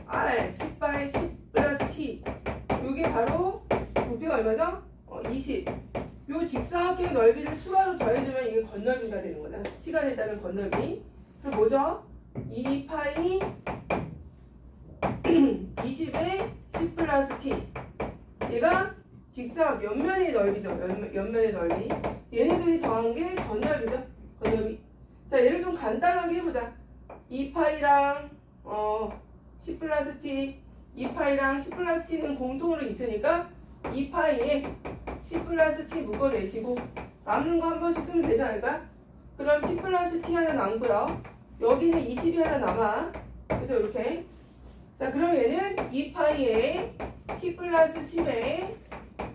r 10파이 10 플러스 t 요게 바로 부피가 얼마죠? 20. 요 직사각형 넓이를 추가로 더해주면 이게 건너비가 되는 거다. 시간에 따른 건너비. 그럼 뭐죠? 2파이 20에 10 플러스 t 얘가 직사각 옆면의 넓이죠. 옆면의 넓이. 얘네들이 더한 게 건널비죠. 건널비. 자, 얘를 좀 간단하게 해보자. 2파이랑 10 플러스 t, 2파이랑 10 플러스 t는 공통으로 있으니까 2파이에 10 플러스 t 묶어내시고 남는 거 한 번씩 쓰면 되지 않을까? 그럼 10 플러스 t 하나 남고요. 여기는 20이 하나 남아. 그래서 이렇게. 자, 그럼 얘는 2파이에 t 플러스 10에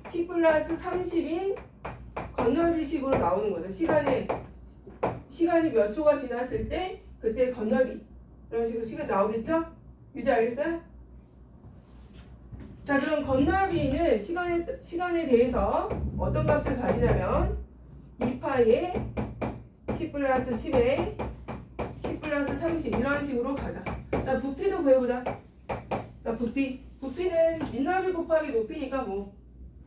t 플러스 30인 건널비식으로 나오는 거죠. 시간이 몇 초가 지났을 때 그때 건널비. 이런 식으로 시간 나오겠죠? 유지 알겠어요? 자, 그럼 건널비는 시간에 대해서 어떤 값을 가지냐면 2파이에 t 플러스 10에 t 플러스 30 이런 식으로 가자. 자, 부피도 구해보자. 자, 부피는 민넓이 곱하기 높이니까 뭐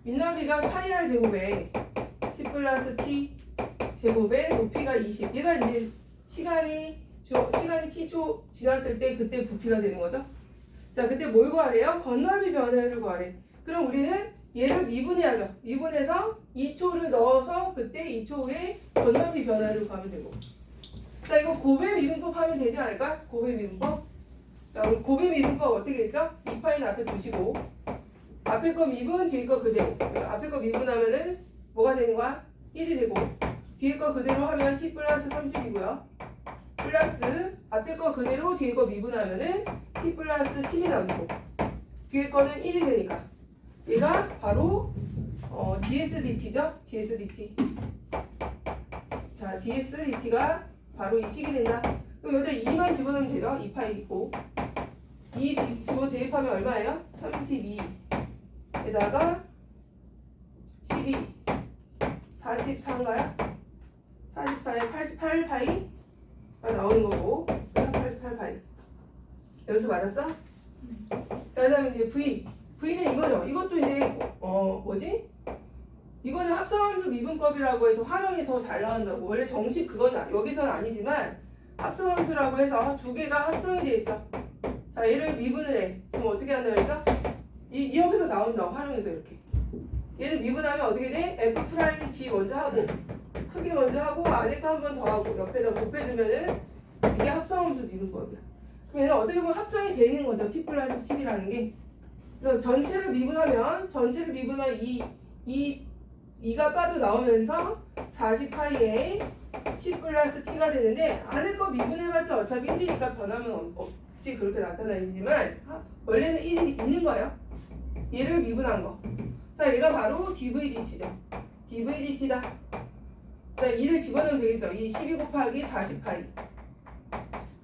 민넓이가 파이 r 제곱에 10 플러스 t 제곱에 높이가 20. 얘가 이제 시간이 t초 지났을 때 그때 부피가 되는 거죠. 자, 그때 뭘 구하래요? 건널비 변화를 구하래. 그럼 우리는 얘를 미분해야죠. 미분해서 2초를 넣어서 그때 2초 후에 건널비 변화를 구하면 되고. 자, 이거 곱의 미분법 하면 되지 않을까? 곱의 미분법. 자, 우리 곱의 미분법 어떻게 했죠? 2파이는 앞에 두시고 앞에 거 미분, 뒤에 거 그대로. 앞에 거 미분하면은 뭐가 되는 거야? 1이 되고 뒤에 거 그대로 하면 t 플러스 30이고요. 플러스 앞에 거 그대로 뒤에 거 미분하면은 t 플러스 10이 남고 뒤에 거는 1이 되니까 얘가 바로 ds dt죠. ds dt. 자, ds dt가 바로 이 식이 된다. 그럼 여기다 2만 집어넣으면 되죠. 2파이 있고 2 집어 대입하면 얼마예요? 32에다가 12 44인가요? 44에 88파이 나오는 거고 88파이. 여기서 맞았어? 자, 그 다음에 이제 V는 이거죠. 이것도 이제 뭐지? 이거는 합성함수 미분법이라고 해서 활용이 더 잘 나온다고. 원래 정식 그건 여기서는 아니지만 합성함수라고 해서 두 개가 합성이 돼 있어. 자, 얘를 미분을 해. 그럼 어떻게 한다 그랬죠? 여기서 나온다고. 활용해서 이렇게. 얘를 미분하면 어떻게 돼? F'G 먼저 하고 크게 먼저 하고 안에 거 한 번 더 하고 옆에다 곱해주면은 이게 합성함수 미분법이야. 그럼 얘는 어떻게 보면 합성이 되는 거죠. T 플러스 10이라는 게. 그래서 전체를 미분하면 2가 빠져나오면서 40파이에 10 플러스 t가 되는데 안에 거 미분해봤자 어차피 1이니까 변하면 없지 그렇게 나타나지만 원래는 1이 있는 거예요. 얘를 미분한 거. 자, 얘가 바로 dvdt죠. dvdt다. 자, 2를 집어넣으면 되겠죠. 이 12 곱하기 40파이.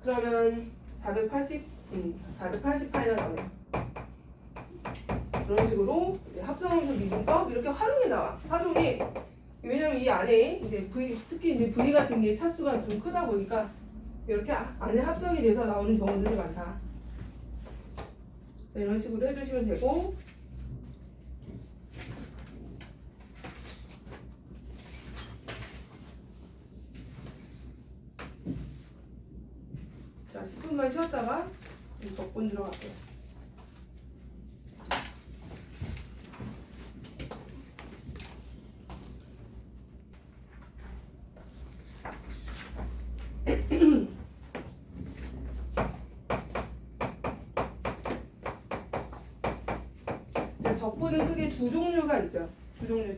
그러면 480파이가 나오네요. 그런 식으로 합성함수 미분법 이렇게 활용이 나와. 활용이 왜냐면 이 안에 이제 특히 이제 V 같은 게 차수가 좀 크다 보니까 이렇게 안에 합성이 돼서 나오는 경우들이 많다. 자, 이런 식으로 해주시면 되고. 자, 10분만 쉬었다가 적분 들어갈게요. 적분은 크게 두 종류가 있어요. 두 종류.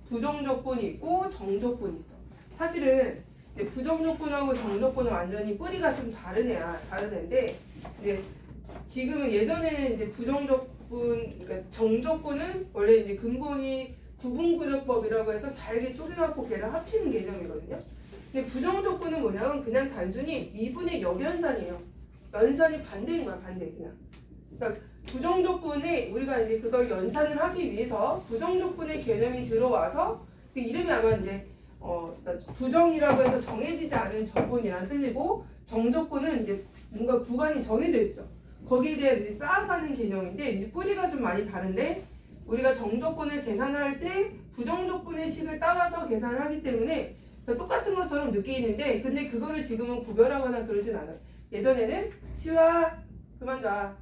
부정적분이 있고 정적분이 있어. 사실은 이제 부정적분하고 정적분은 완전히 뿌리가 좀 다른 애인데 이제 지금은 예전에는 이제 그러니까 정적분은 원래 이제 근본이 구분구조법이라고 해서 잘게 쪼개갖고 걔를 합치는 개념이거든요. 근데 부정적분은 뭐냐면 그냥 단순히 미분의 역연산이에요. 연산이 반대인 거야, 반대 그냥. 그러니까 부정적분에 우리가 이제 그걸 연산을 하기 위해서 부정적분의 개념이 들어와서 그 이름이 아마 이제 그러니까 부정이라고 해서 정해지지 않은 적분이라는 뜻이고 정적분은 이제 뭔가 구간이 정해져 있어. 거기에 대해 이제 쌓아가는 개념인데 이제 뿌리가 좀 많이 다른데 우리가 정적분을 계산할 때 부정적분의 식을 따와서 계산을 하기 때문에 똑같은 것처럼 느끼는데 근데 그거를 지금은 구별하거나 그러진 않아요. 예전에는 시와 그만 둬.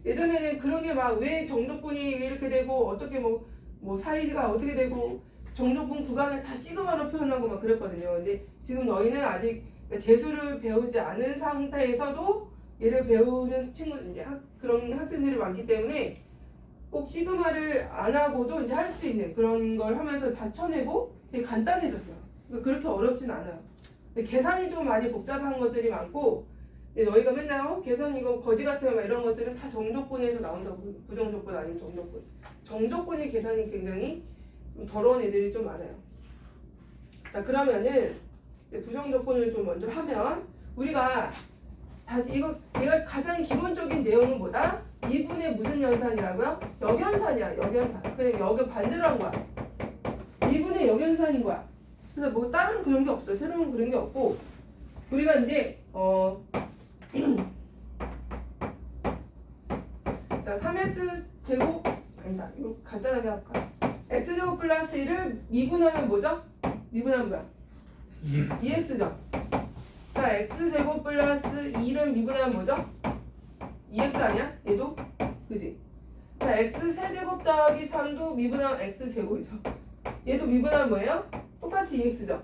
예전에는 그런 게 막 왜 정조분이 왜 이렇게 되고 어떻게 뭐 사이즈가 어떻게 되고 정조분 구간을 다 시그마로 표현하고 막 그랬거든요. 근데 지금 너희는 아직 재수를 배우지 않은 상태에서도 얘를 배우는 그런 학생들이 많기 때문에 꼭 시그마를 안 하고도 이제 할 수 있는 그런 걸 하면서 다 쳐내고 되게 간단해졌어요. 그렇게 어렵진 않아요. 근데 계산이 좀 많이 복잡한 것들이 많고 근데 너희가 맨날 계산 이거 거지 같아요 막 이런 것들은 다 정조건에서 나온다고. 부정조건 아니면 정조건. 정조건의 계산이 굉장히 좀 더러운 애들이 좀 많아요. 자 그러면은 부정조건을 좀 먼저 하면 우리가 다시 얘가 가장 기본적인 내용은 뭐다? 2분의 무슨 연산이라고요? 역연산이야 역연산. 그냥 역을 반대로 한 거야. 2분의 역연산인 거야. 그래서 뭐 다른 그런 게 없어. 새로운 그런 게 없고 우리가 이제 자 3x 제곱 아니다. 이거 간단하게 할까? x제곱 플러스 1을 미분하면 뭐죠? 미분하면 뭐야? 2x죠. 자 x제곱 플러스 2를 미분하면 뭐죠? 2x 아니야? 얘도? 그지? 자 x 세제곱 더하기 3도 미분하면 x제곱이죠. 얘도 미분하면 뭐예요? 똑같이 2x죠.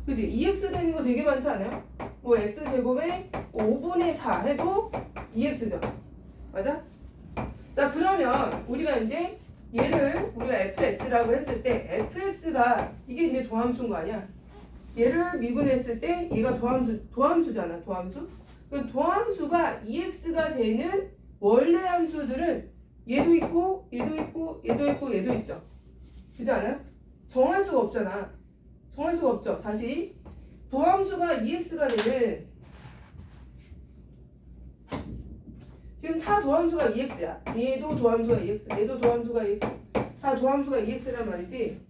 그지? 2x 되는 거 되게 많지 않아요? 뭐 x제곱에 5분의 4 해도 2x죠. 맞아? 자 그러면 우리가 이제 얘를 우리가 fx라고 했을 때 fx가 이게 이제 도함수인 거 아니야? 얘를 미분했을 때 얘가 도함수잖아. 도함수. 그 도함수가 2x가 되는 원래 함수들은 얘도 있고 얘도 있고 얘도 있고 얘도 있죠. 그렇지 않아요? 정할 수가 없잖아. 정할 수가 없죠. 다시 도함수가 2x가 되는 지금 다 도함수가 2x야. 얘도 도함수가 2x, 얘도 도함수가 2x. 다 도함수가 2x란 말이지.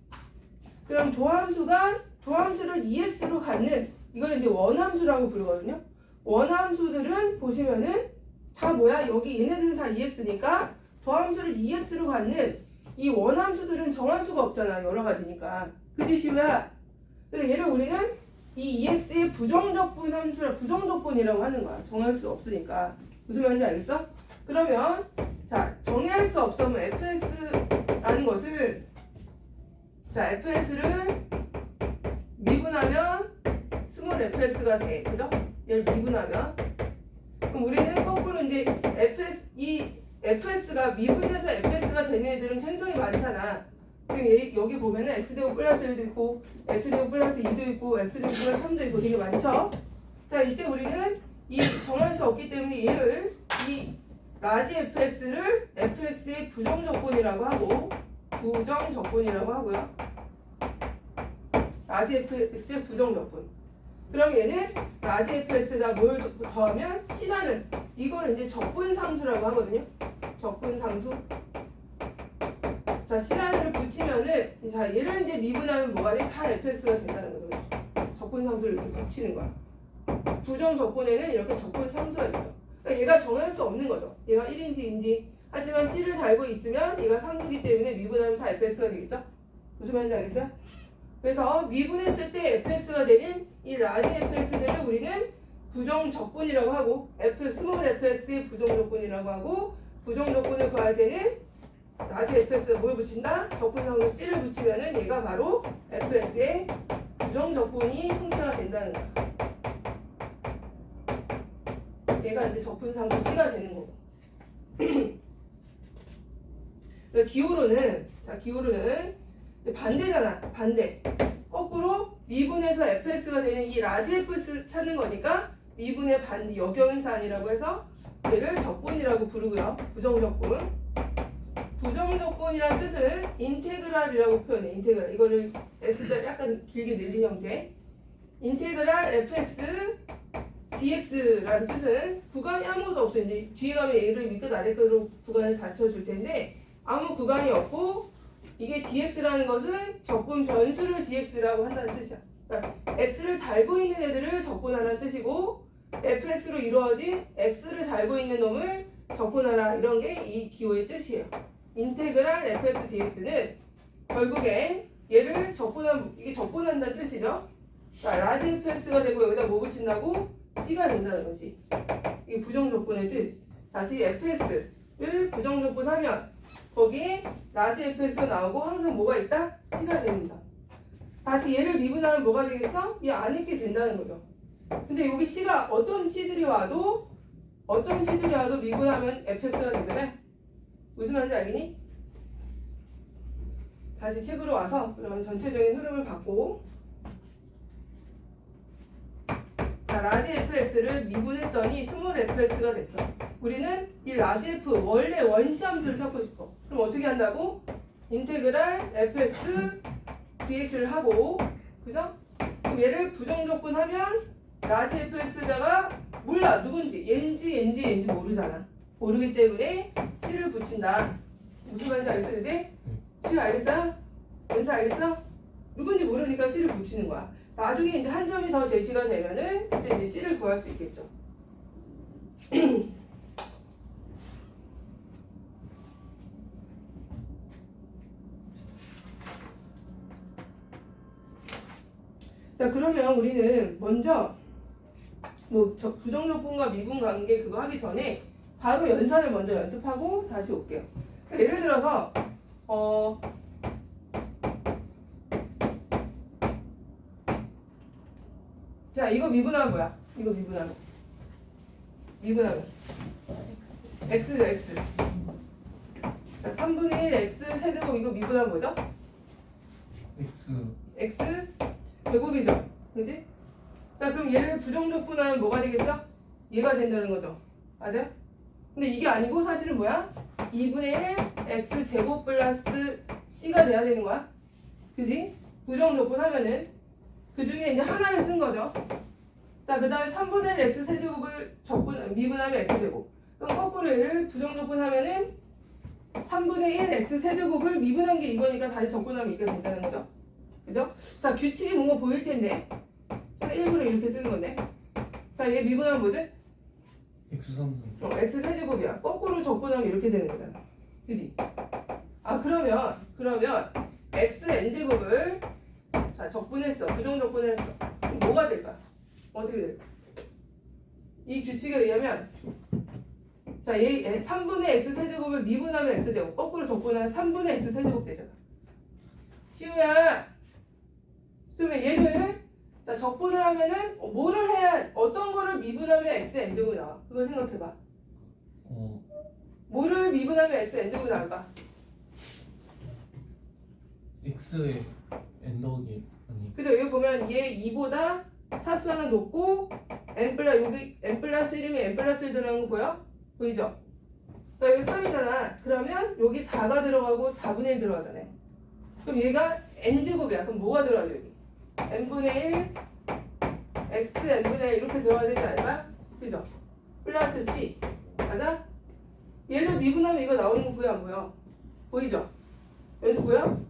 그럼 도함수를 2x로 갖는 이걸 이제 원함수라고 부르거든요. 원함수들은 보시면은 다 뭐야? 여기 얘네들은 다 2x니까 도함수를 2x로 갖는 이 원함수들은 정할 수가 없잖아. 여러 가지니까. 그치 시우야? 그래서 얘를 우리는 이 2x의 부정적분 함수라 부정적분이라고 하는 거야. 정할 수 없으니까. 무슨 말인지 알겠어? 그러면 자 정의할 수 없으면 fx라는 것은 자 fx를 미분하면 스몰 fx가 돼. 그죠? 얘를 미분하면 그럼 우리는 거꾸로 이제 fx가 미분돼서 fx가 되는 애들은 굉장히 많잖아. 지금 여기 보면은 x제곱 플러스 1도 있고 x제곱 플러스 2도 있고 x제곱 플러스 3도 있고 되게 많죠? 자 이때 우리는 이 정할 수 없기 때문에 얘를 이 라지 fx를 fx의 부정조건이라고 하고 부정조건이라고 하고요. 라지 fx의 부정조건. 그럼 얘는 라지 fx가 뭘 더하면 c라는 이거를 이제 적분상수라고 하거든요. 적분상수. 자 c라는을 붙이면은 자 얘를 이제 미분하면 뭐가 돼? 다 fx가 된다는 거죠. 적분상수를 이렇게 붙이는 거야. 부정적분에는 이렇게 적분상수가 있어. 그러니까 얘가 정할 수 없는 거죠. 얘가 1인지 2인지 하지만 c를 달고 있으면 얘가 상수기 때문에 미분하면 다 fx가 되겠죠? 무슨 말인지 알겠어요? 그래서 미분했을 때 fx가 되는 이 라지 fx들을 우리는 부정적분이라고 하고 스몰 fx의 부정적분이라고 하고 부정적분을 구할 때는 라지 fx가 뭘 붙인다? 적분상수 c를 붙이면은 얘가 바로 fx의 부정적분이 형태가 된다는 거야. 얘가 이제 적분상수 c가 되는 거고. 기호로는 반대잖아. 반대. 거꾸로 미분해서 fx가 되는 이 라지 fx 찾는 거니까 미분의 반대 역연산이라고 해서 얘를 적분이라고 부르고요. 부정적분. 부정적분이란 뜻은 인테그랄이라고 표현해. 인테그랄. 이거를 S자 약간 길게 늘린 형태. 인테그랄 fx dx라는 뜻은 구간이 아무것도 없어. 이제 뒤에 가면 얘를 밑끝 아래끝으로 구간을 닫혀줄 텐데 아무 구간이 없고 이게 dx라는 것은 적분 변수를 dx라고 한다는 뜻이야. 그러니까 x를 달고 있는 애들을 적분하라는 뜻이고 fx로 이루어진 x를 달고 있는 놈을 적분하라 이런 게 이 기호의 뜻이에요. 인테그랄 fx dx는 결국에 얘를 이게 적분한다는 뜻이죠. 그러니까 라지 fx가 되고 여기다 뭐 붙인다고? c가 된다는 거지. 이게 부정적분의 뜻. 다시 fx 를 부정적분하면 거기에 라지 fx가 나오고 항상 뭐가 있다? c가 됩니다. 다시 얘를 미분하면 뭐가 되겠어? 이 안에 있게 된다는 거죠. 근데 여기 c가 어떤 c들이 와도 미분하면 fx가 되잖아요. 무슨 말인지 알겠니? 다시 책으로 와서 그러면 전체적인 흐름을 받고, 자 라지 fx를 미분했더니 스몰 fx가 됐어. 우리는 이 라지 f 원래 원시함수를 찾고 싶어. 그럼 어떻게 한다고? 인테그랄 fx dx를 하고, 그죠? 그럼 얘를 부정적분하면 라지 fx다가 몰라 누군지 얘인지 모르잖아. 모르기 때문에 c를 붙인다. 무슨 말인지 알겠어 이제? c 알겠어요? 연수 알겠어? 누군지 모르니까 c를 붙이는 거야. 나중에 이제 한 점이 더 제시가 되면은 그때 이제 c를 구할 수 있겠죠. 자 그러면 우리는 먼저 뭐 부정적분과 미분 관계 그거 하기 전에 바로 연산을 먼저 연습하고 다시 올게요. 예를 들어서 자 이거 미분하면 뭐야? 이거 미분하면 x죠 x. 자 3분의 1 x 세제곱 이거 미분하면 뭐죠? x 제곱이죠. 그지? 자 그럼 얘를 부정적분하면 뭐가 되겠어? 얘가 된다는 거죠. 맞아요? 근데 이게 아니고 사실은 뭐야? 2분의 1 x 제곱 플러스 c가 돼야 되는 거야. 그지? 부정적분하면은 그 중에 이제 하나를 쓴 거죠. 자 그 다음에 3분의 1 x 세제곱을 미분하면 x제곱. 그럼 거꾸로 얘를 부정적분하면은 3분의 1 x 세제곱을 미분한 게 이거니까 다시 적분하면 이게 된다는 거죠. 그죠? 자 규칙이 뭔가 보일 텐데 제가 일부러 이렇게 쓰는 건데, 자 얘 미분하면 뭐지? x 3분. x 세제곱이야. 거꾸로 적분하면 이렇게 되는 거잖아. 그지? 아 그러면 x n제곱을 자 적분했어. 부정적분했어. 그럼 뭐가 될까? 어떻게 될까? 이 규칙에 의하면 자 얘 3분의 x 세제곱을 미분하면 x제곱, 거꾸로 적분하면 3분의 x 세제곱 되잖아. 시우야 그러면 얘를 자 적분을 하면은 뭐를 해야, 어떤 거를 미분하면 x n제곱이 나와? 그걸 생각해봐. 뭐를 미분하면 x n제곱이 나올까? x에 n 더하기 아니 그죠? 여기 보면 얘 2보다 차수 하나 높고 여기 n 플러스 1이면 n 플러스 1 들어가는 거 보여? 보이죠? 자 여기 3이잖아. 그러면 여기 4가 들어가고 4분의 1 들어가잖아요. 그럼 얘가 n제곱이야. 그럼 뭐가 들어가죠 여기? n분의 1 x n분의 1 이렇게 들어가야 되지 않을까? 그죠? 플러스 c 맞아? 얘를 미분하면 이거 나오는 거 보여 안 보여? 보이죠? 여기서 보여?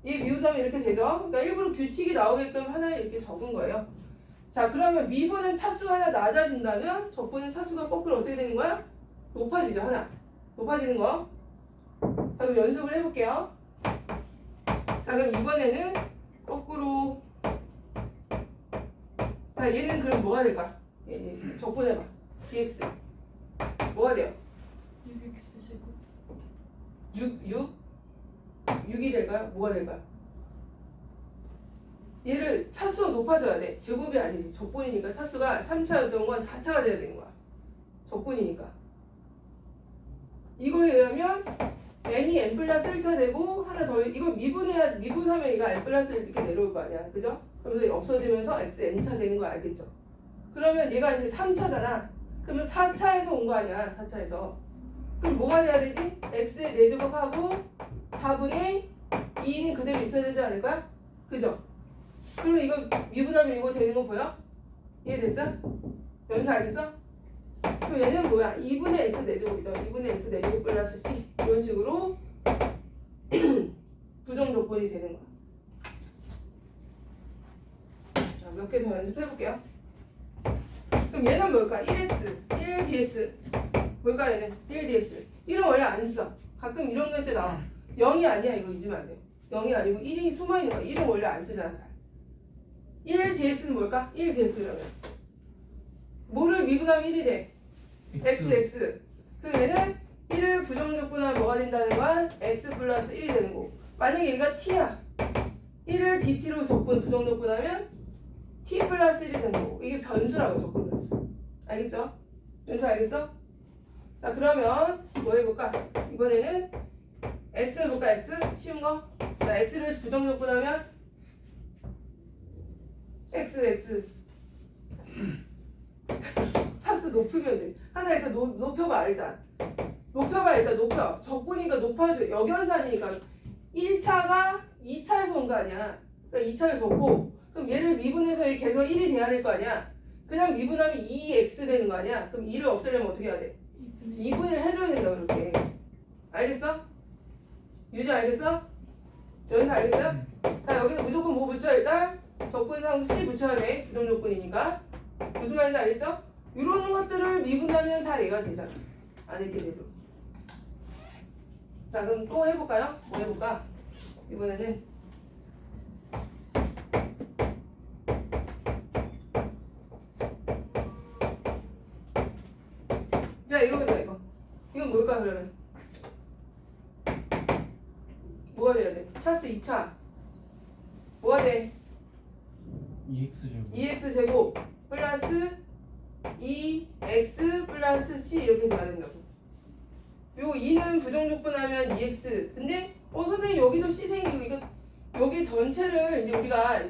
얘 미분하면 이렇게 되죠? 그러니까 일부러 규칙이 나오게끔 하나 이렇게 적은 거예요. 자 그러면 미분은 차수가 하나 낮아진다면 적분은 차수가 거꾸로 어떻게 되는 거야? 높아지죠. 하나 높아지는 거. 자 그럼 연습을 해볼게요. 자 그럼 이번에는 거꾸로, 자 얘는 그럼 뭐가 될까? 얘 적분해봐. dx 뭐가 돼요? 6이 될까요? 뭐가 될까요? 얘를 차수가 높아져야 돼. 제곱이 아니지. 적분이니까 차수가 3차였던 건 4차가 돼야 되는 거야. 적분이니까. 이거에 의하면 n이 n 플러스 1차 되고 하나 더, 이거 미분하면 이거 n 플러스 1 이렇게 내려올 거 아니야. 그죠? 그러면서 없어지면서 x n차 되는 거 알겠죠? 그러면 얘가 이제 3차잖아. 그러면 4차에서 온 거 아니야. 4차에서. 그럼 뭐가 돼야 되지? x의 4제곱하고 4분의 2는 그대로 있어야 되지 않을까? 그죠? 그럼 이거 미분하면 이거 되는 거 보여? 이해됐어? 연수 알겠어? 그럼 얘는 뭐야? 2분의 x 4제곱이죠. 2분의 x 4제곱 플러스 c 이런 식으로 부정적분이 되는 거야. 자, 몇 개 더 연습해볼게요. 그럼 얘는 뭘까? 1x, 1dx 뭘까 얘는? 1dx 1은 원래 안 써. 가끔 이런 거 때 나와. 0이 아니야. 이거 잊으면 안 돼. 0이 아니고 1이 숨어있는 거야. 1은 원래 안 쓰잖아. 잘. 1dx는 뭘까? 1dx라면 뭐를 미분하면 1이 돼? x. 그럼 얘는 1을 부정적분하면 뭐가 된다는 거야? x 플러스 1이 되는 거고. 만약에 얘가 t야. 1을 dt로 부정적분하면 t 플러스 1이 되는 거고. 이게 변수라고 적분 변수. 알겠죠? 변수 알겠어? 자 그러면 뭐 해볼까? 이번에는 x 해볼까? x? 쉬운 거? 자 x를 부정적분하면 x 차수 높이면 돼. 하나 일단 높여봐 일단. 높여. 적분이니까 높아져. 역연산이니까 1차가 2차에서 온 거 아니야. 그러니까 2차를 줬고 그럼 얘를 미분해서 계속 1이 돼야 될 거 아니야. 그냥 미분하면 2x 되는 거 아니야. 그럼 2를 없애려면 어떻게 해야 돼? 2분을 해줘야 된다 그렇게. 알겠어? 유지 알겠어? 연사 알겠어요? 자 여기서 무조건 뭐 붙여 일단? 적분상수 C 붙여야 돼. 부정적분이니까. 무슨 말인지 알겠죠? 이런 것들을 미분하면 다 얘가 되잖아. 안 했게 돼도. 자 그럼 또 해볼까요? 뭐 해볼까? 이번에는 자 이거 보자 이거. 이건 뭘까 그러면? 뭐가 돼야 돼? 차수 2차 뭐가 돼? 2x제곱 2x 제곱 플러스 2x 플러스 c 이렇게 돼야 된다고. 요 2는 부정적분하면 2x. 근데 선생님 여기도 c 생기고 이거 여기 전체를 이제 우리가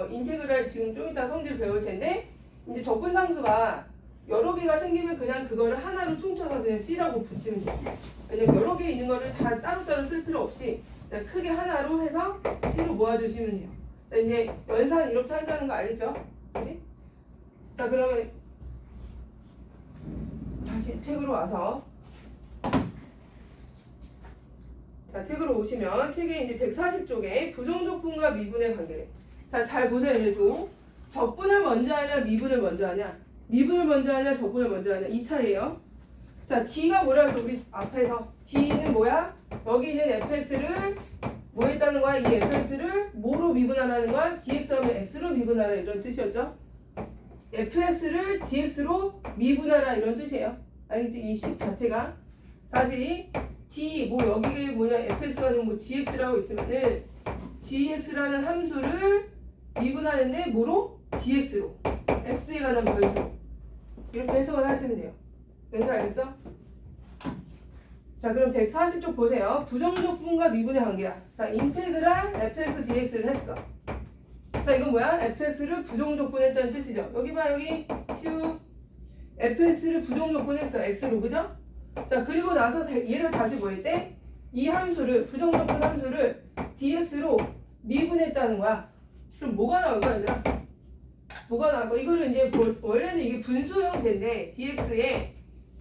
인테그랄 지금 좀 이따 성질 배울 텐데 이제 적분상수가 여러 개가 생기면 그냥 그거를 하나로 퉁쳐서 그냥 c라고 붙이면 돼. 왜냐면 여러 개 있는 거를 다 따로따로 쓸 필요 없이 그냥 크게 하나로 해서 c로 모아주시면 돼요. 자, 이제 연산 이렇게 한다는 거 알겠죠? 그지? 자 그러면 다시 책으로 와서 자 책으로 오시면 책에 이제 140쪽에 부정적분과 미분의 관계래. 자 잘 보세요. 얘도 적분을 먼저 하냐 미분을 먼저 하냐. 미분을 먼저 하냐 적분을 먼저 하냐 이 차이에요. 자 D가 뭐라 해서 우리 앞에서 D는 뭐야? 여기 있는 fx를 뭐 했다는 거야? 이 fx를 뭐로 미분하라는 거야? dx 하면 x로 미분하라 이런 뜻이었죠? fx를 dx로 미분하라 이런 뜻이에요. 알겠지? 이 식 자체가 다시 d 뭐 여기에 뭐냐 fx가 뭐 gx라고 있으면은 gx라는 함수를 미분하는데 뭐로? dx로 x에 관한 변수 이렇게 해석을 하시면 돼요. 왠지 알겠어? 자 그럼 140쪽 보세요. 부정적분과 미분의 관계야. 자 인테그랄 fx dx를 했어. 자 이건 뭐야? fx를 부정적분했다는 뜻이죠. 여기 봐 여기 시우 fx를 부정적분했어 x로 그죠? 자 그리고 나서 얘를 다시 뭐 했대? 이 함수를 부정적분 함수를 dx로 미분했다는 거야. 그럼 뭐가 나올 거야 얘들아? 뭐가 나올 거야? 이거를 이제 원래는 이게 분수 형태인데 dx에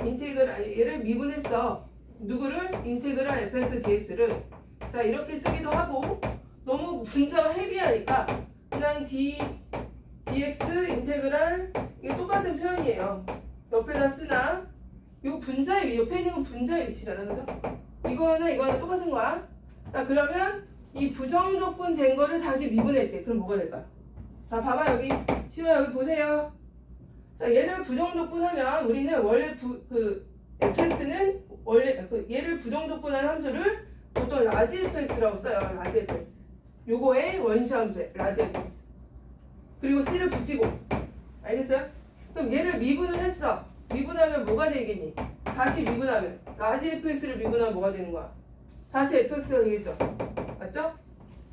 인테그랄 얘를 미분했어. 누구를? 인테그랄 fx dx를. 자 이렇게 쓰기도 하고 너무 분자가 헤비하니까 그냥 dx 인테그랄 이게 똑같은 표현이에요. 옆에다 쓰나 요 분자의 옆에 있는 건 분자의 위치잖아 그죠? 이거는 똑같은 거야. 자 그러면 이 부정적분 된 거를 다시 미분했대. 그럼 뭐가 될까? 자 봐봐 여기 시우야 여기 보세요. 자 얘를 부정적분하면 우리는 원래 fx는 원래 얘를 부정적분한 함수를 보통 라지 fx라고 써요. 라지 fx. 요거의 원시 함수 라지 fx. 그리고 c를 붙이고. 알겠어요? 그럼 얘를 미분을 했어. 미분하면 뭐가 되겠니? 다시 미분하면 라지 fx를 미분하면 뭐가 되는 거야? 다시 fx가 되겠죠? 맞죠?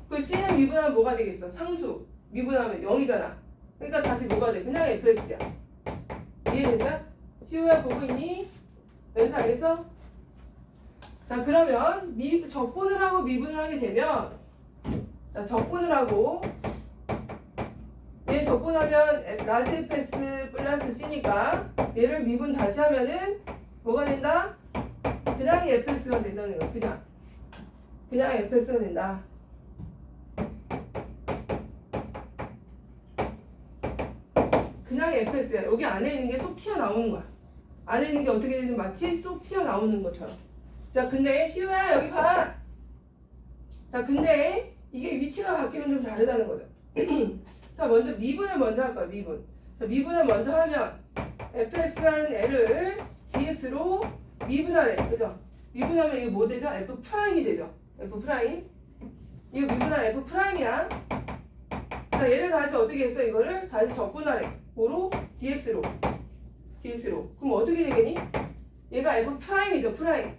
그 c는 미분하면 뭐가 되겠어? 상수 미분하면 0이잖아. 그러니까 다시 뭐가 돼? 그냥 fx야. 이해됐어? 시우야 보고 있니? 연습 알겠어? 자 그러면 적분을 하고 미분을 하게 되면 자 적분을 하고 얘 적분하면 라지 fx 플러스 c니까 얘를 미분 다시 하면은 뭐가 된다? 그냥 fx가 된다는 거야. 그냥 fx가 된다. 그냥 fx야. 여기 안에 있는 게 쏙 튀어나오는 거야. 안에 있는 게 어떻게 되든 마치 쏙 튀어나오는 것처럼. 자 근데 시우야 여기 봐. 자 근데 이게 위치가 바뀌면 좀 다르다는 거죠. 자 먼저 미분을 먼저 할 거야. 미분. 자 미분을 먼저 하면 fx라는 애를 dx로 미분하래. 그죠? 미분하면 이게 뭐 되죠? F 프라임이 되죠. F 프라임. 이거 미분하면 F 프라임이야. 자, 얘를 다시 어떻게 했어? 이거를 다시 적분하래. 뭐로? dx로. 그럼 어떻게 되겠니? 얘가 F 프라임이죠. 프라임.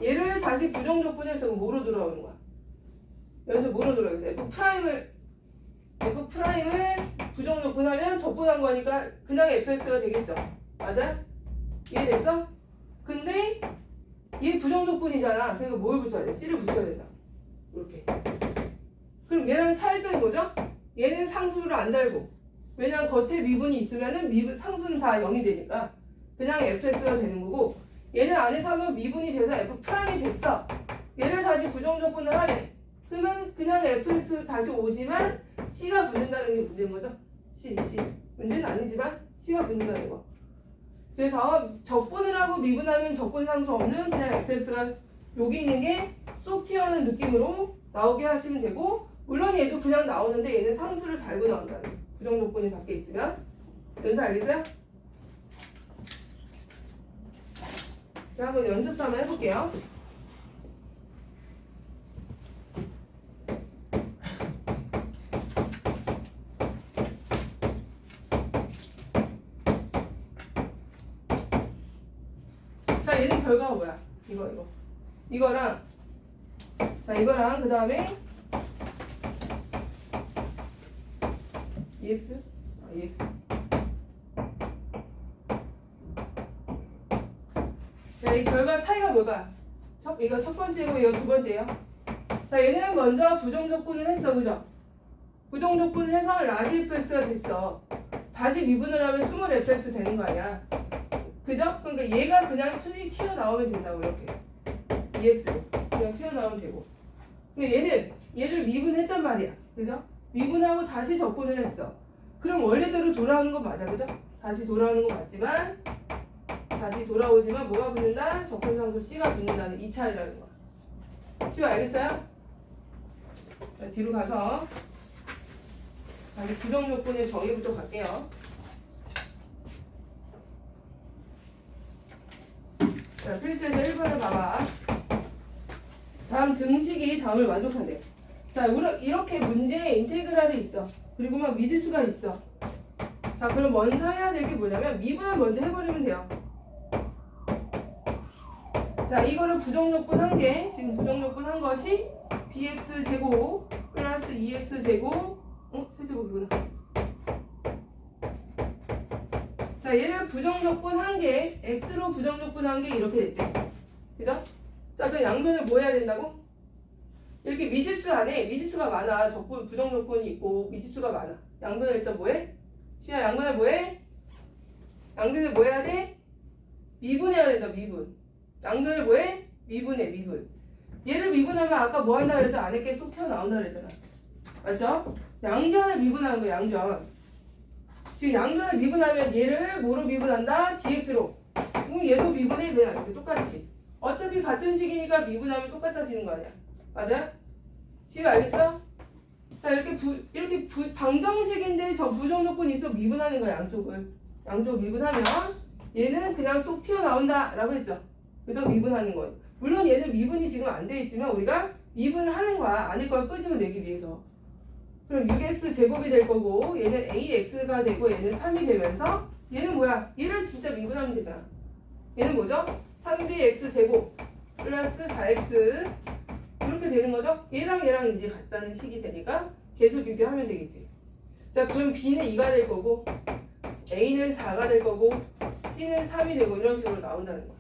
얘를 다시 부정적분해서 뭐로 돌아오는 거야? 여기서 뭐로 돌아오겠어? F 프라임을 부정적분하면 적분한 거니까 그냥 fx가 되겠죠. 맞아? 이해됐어? 근데 얘 부정적분이잖아. 그러니까 뭘 붙여야 돼? C를 붙여야 된다. 이렇게. 그럼 얘랑 차이점이 뭐죠? 얘는 상수를 안 달고, 왜냐면 겉에 미분이 있으면은 상수는 다 0이 되니까 그냥 fx가 되는 거고, 얘는 안에서 하면 미분이 돼서 f 프라임이 됐어. 얘를 다시 부정적분을 하래. 그러면 그냥 fx 다시 오지만 c가 붙는다는 게 문제인 거죠. C. 문제는 아니지만 c가 붙는다는 거. 그래서 적분을 하고 미분하면 적분 상수 없는 그냥 fx가 여기 있는 게 쏙 튀어나오는 느낌으로 나오게 하시면 되고, 물론 얘도 그냥 나오는데 얘는 상수를 달고 나온다는 거예요. 부정적분이 밖에 있으면. 연습 알겠어요? 자, 한번 연습 한번 해볼게요. 자, 얘는 결과가 뭐야? 이거랑, 자, 이거랑 그 다음에 EX? EX. 자, 이 결과 차이가 뭐가? 이거 첫 번째고 이거 두 번째예요. 자, 얘는 먼저 부정적분을 했어, 그죠? 부정적분을 해서 라지 fx가 됐어. 다시 미분을 하면 스몰 fx 되는 거 아니야? 그죠? 그러니까 얘가 그냥 튀어나오면 된다고, 이렇게. EX로. 그냥 튀어나오면 되고. 근데 얘를 미분했단 말이야. 그죠? 미분하고 다시 적분을 했어. 그럼 원래대로 돌아오는 거 맞아, 그죠? 다시 돌아오는 거 맞지만, 다시 돌아오지만 뭐가 붙는다? 적분상수 C가 붙는다는 이 차이라는 거야. C 알겠어요? 자, 뒤로 가서 다시 부정조건의 정의부터 갈게요. 자, 필수에서 1번을 봐봐. 다음 등식이 다음을 만족한대. 자, 이렇게 문제에 인테그랄이 있어. 그리고 막 미지수가 있어. 자, 그럼 먼저 해야 될 게 뭐냐면 미분을 먼저 해버리면 돼요. 자, 이거를 부정적분 한 게, 지금 부정적분 한 것이 bx제곱 플러스 2x제곱, 세제곱이구나. 자, 얘를 부정적분 한 게, x로 부정적분 한 게 이렇게 됐대. 그죠? 자, 그 양변을 뭐 해야 된다고? 이렇게 미지수 안에 미지수가 많아. 부정적분이 있고 미지수가 많아. 양변을 일단 뭐해? 시야 양변을 뭐해? 양변을 뭐 해야 돼? 미분해야 된다. 미분. 양변을 뭐해? 미분해. 미분. 얘를 미분하면 아까 뭐 한다 그랬죠? 안에 게 쏙 튀어나온다 그랬잖아. 맞죠? 양변을 미분하는 거야. 양변. 지금 양변을 미분하면 얘를 뭐로 미분한다? dx로. 그럼 얘도 미분해. 그냥 이렇게 똑같이. 어차피 같은 식이니까 미분하면 똑같아지는 거 아니야. 맞아? 지금 알겠어? 자, 이렇게 방정식인데 저 부정조건이 있어 미분하는 거야. 양쪽을 미분하면 얘는 그냥 쏙 튀어나온다 라고 했죠. 그래서 미분하는 거예요. 물론 얘는 미분이 지금 안 돼 있지만 우리가 미분을 하는 거야. 안에 걸 끄집어 내기 위해서. 그럼 6x 제곱이 될 거고 얘는 ax가 되고 얘는 3이 되면서 얘는 뭐야? 얘를 진짜 미분하면 되잖아. 얘는 뭐죠? 3bx 제곱 플러스 4x 이렇게 되는 거죠? 얘랑 이제 같다는 식이 되니까 계속 비교하면 되겠지. 자, 그럼 b는 2가 될 거고 a는 4가 될 거고 c는 3이 되고 이런 식으로 나온다는 거야.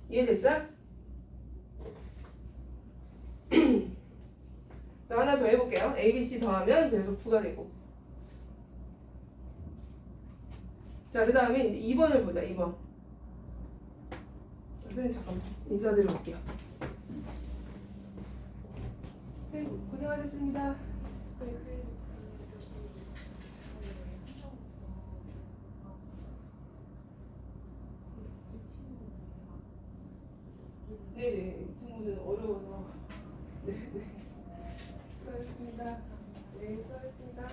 이해됐어? 자, 하나 더 해볼게요. a, b, c 더하면 계속 9가 되고. 자, 그 다음에 이제 2번을 보자. 2번. 선생님 잠깐만 인사드려볼게요. 네, 고생하셨습니다. 네네, 이 친구는 어려워서. 네네. 수고하셨습니다. 네, 수고하셨습니다.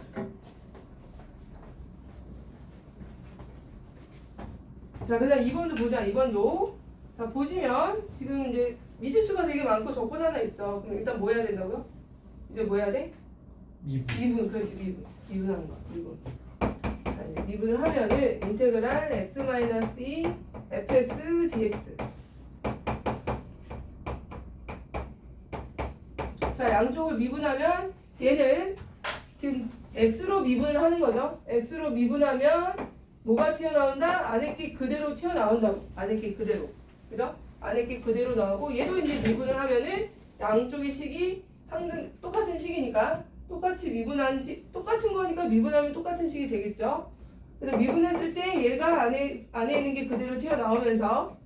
자, 그 다음 2번도 보자. 2번도. 자 보시면 지금 이제 미지수가 되게 많고 적분 하나 있어. 그럼 일단 뭐 해야 된다고요? 이제 뭐 해야 돼? 미분. 그렇지 미분. 미분하는 거야. 미분. 자, 이제 미분을 하면은 인테그랄 x-2 fx dx. 자 양쪽을 미분하면 얘는 지금 x로 미분을 하는 거죠. x로 미분하면 뭐가 튀어나온다? 안에 게 그대로 튀어나온다고. 안에 게 그대로. 그죠? 안에 게 그대로 나오고 얘도 이제 미분을 하면은 양쪽의 식이 항상 똑같은 식이니까 똑같이 똑같은 거니까 미분하면 똑같은 식이 되겠죠. 그래서 미분했을 때 얘가 안에 있는 게 그대로 튀어나오면서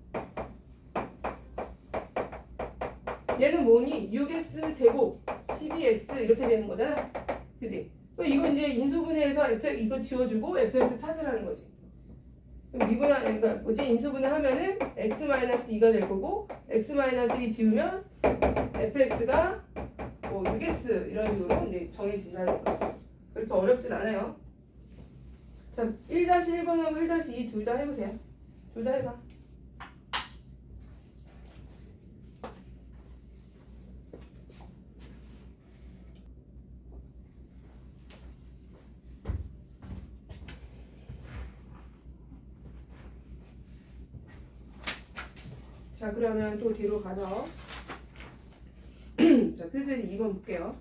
얘는 뭐니? 6x 제곱 12x 이렇게 되는 거잖아. 그지? 또 이거 이제 인수분해해서 이거 지워주고 fx 찾으라는 거지. 그러니까 뭐지? 인수분해 하면은 x-2가 될 거고 x-2 지우면 fx가 뭐 6x 이런 식으로 이제 정해진다는 거예요. 그렇게 어렵진 않아요. 자, 1-1번하고 1-2 둘 다 해보세요. 둘 다 해봐. 자 그러면 또 뒤로 가서 자 필수의 2번 볼게요.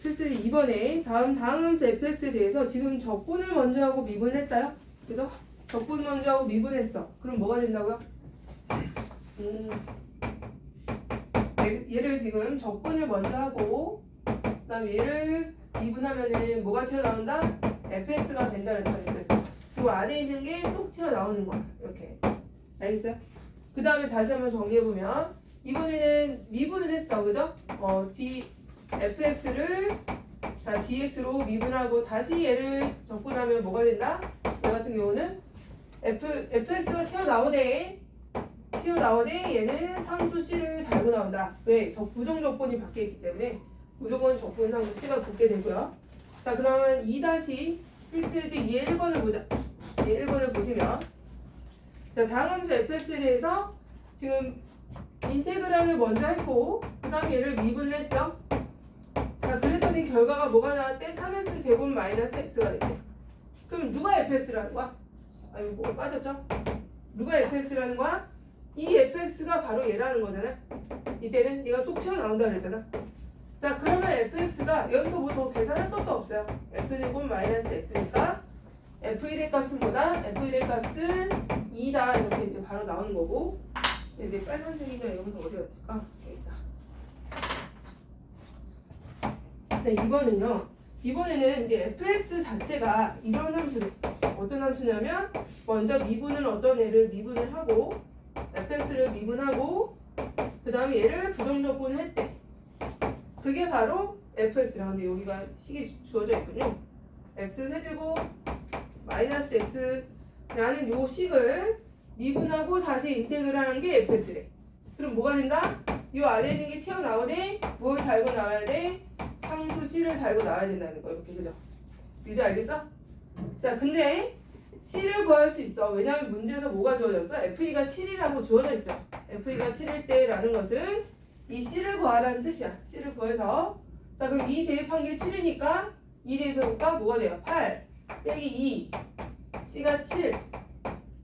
필수의 2번에 다음 함수 fx에 대해서 지금 적분을 먼저 하고 미분을 했다요. 그죠? 적분 먼저 하고 미분했어. 그럼 뭐가 된다고요? 얘를 지금 적분을 먼저 하고 그다음 얘를 미분하면은 뭐가 튀어나온다? fx가 된다 그랬죠. fx. 그 안에 있는 게 쏙 튀어나오는 거야. 이렇게. 알겠어요? 그 다음에 다시 한번 정리해보면 이번에는 미분을 했어. 그죠? fx를 자 dx로 미분하고 다시 얘를 적분하면 뭐가 된다? 얘 같은 경우는 fx가 튀어나오네 얘는 상수 c를 달고 나온다. 왜? 부정적분이 바뀌었기 때문에 무조건 적분 상수 c가 붙게 되고요. 자 그러면 2- 필수의 1번을 보자. 1번을 보시면 자, 다음 함수 fx에 대해서 지금 인테그랄을 먼저 했고 그 다음에 얘를 미분을 했죠. 자, 그랬더니 결과가 뭐가 나왔대? 3x 제곱 마이너스 x가 됐대. 그럼 누가 fx라는 거야? 아이고 뭐가 빠졌죠? 누가 fx라는 거야? 이 fx가 바로 얘라는 거잖아. 이때는 얘가 쏙 튀어나온다 그랬잖아. 자, 그러면 fx가 여기서 뭐 더 계산할 것도 없어요. x제곱 마이너스 x니까 f1의 값은 뭐다? f1의 값은 2다 이렇게 이제 바로 나오는 거고. 근데 빨간색이가 여기서 어디 갔을까? 여기 있다. 네, 이번에는 이제 fx 자체가 이런 함수래. 어떤 함수냐면 먼저 미분은 어떤 애를 미분을 하고 fx를 미분하고 그 다음에 얘를 부정적분을 했대. 그게 바로 fx라. 근데 여기가 식이 주어져 있군요. x 세제곱 마이너스 x라는 요 식을 미분하고 다시 인테그를 하는 게 fx래. 그럼 뭐가 된다? 요 안에 있는 게 튀어나오되 뭘 달고 나와야 돼? 상수 c를 달고 나와야 된다는 거. 이렇게 그죠? 이제 알겠어? 자 근데 c를 구할 수 있어. 왜냐면 문제에서 뭐가 주어졌어? f가 7이라고 주어져 있어. f가 7일 때라는 것은 이 c를 구하라는 뜻이야. c를 구해서 자 그럼 2 대입한 게 7이니까 2 대입해볼까? 뭐가 돼요? 8 빼기 2 c가 7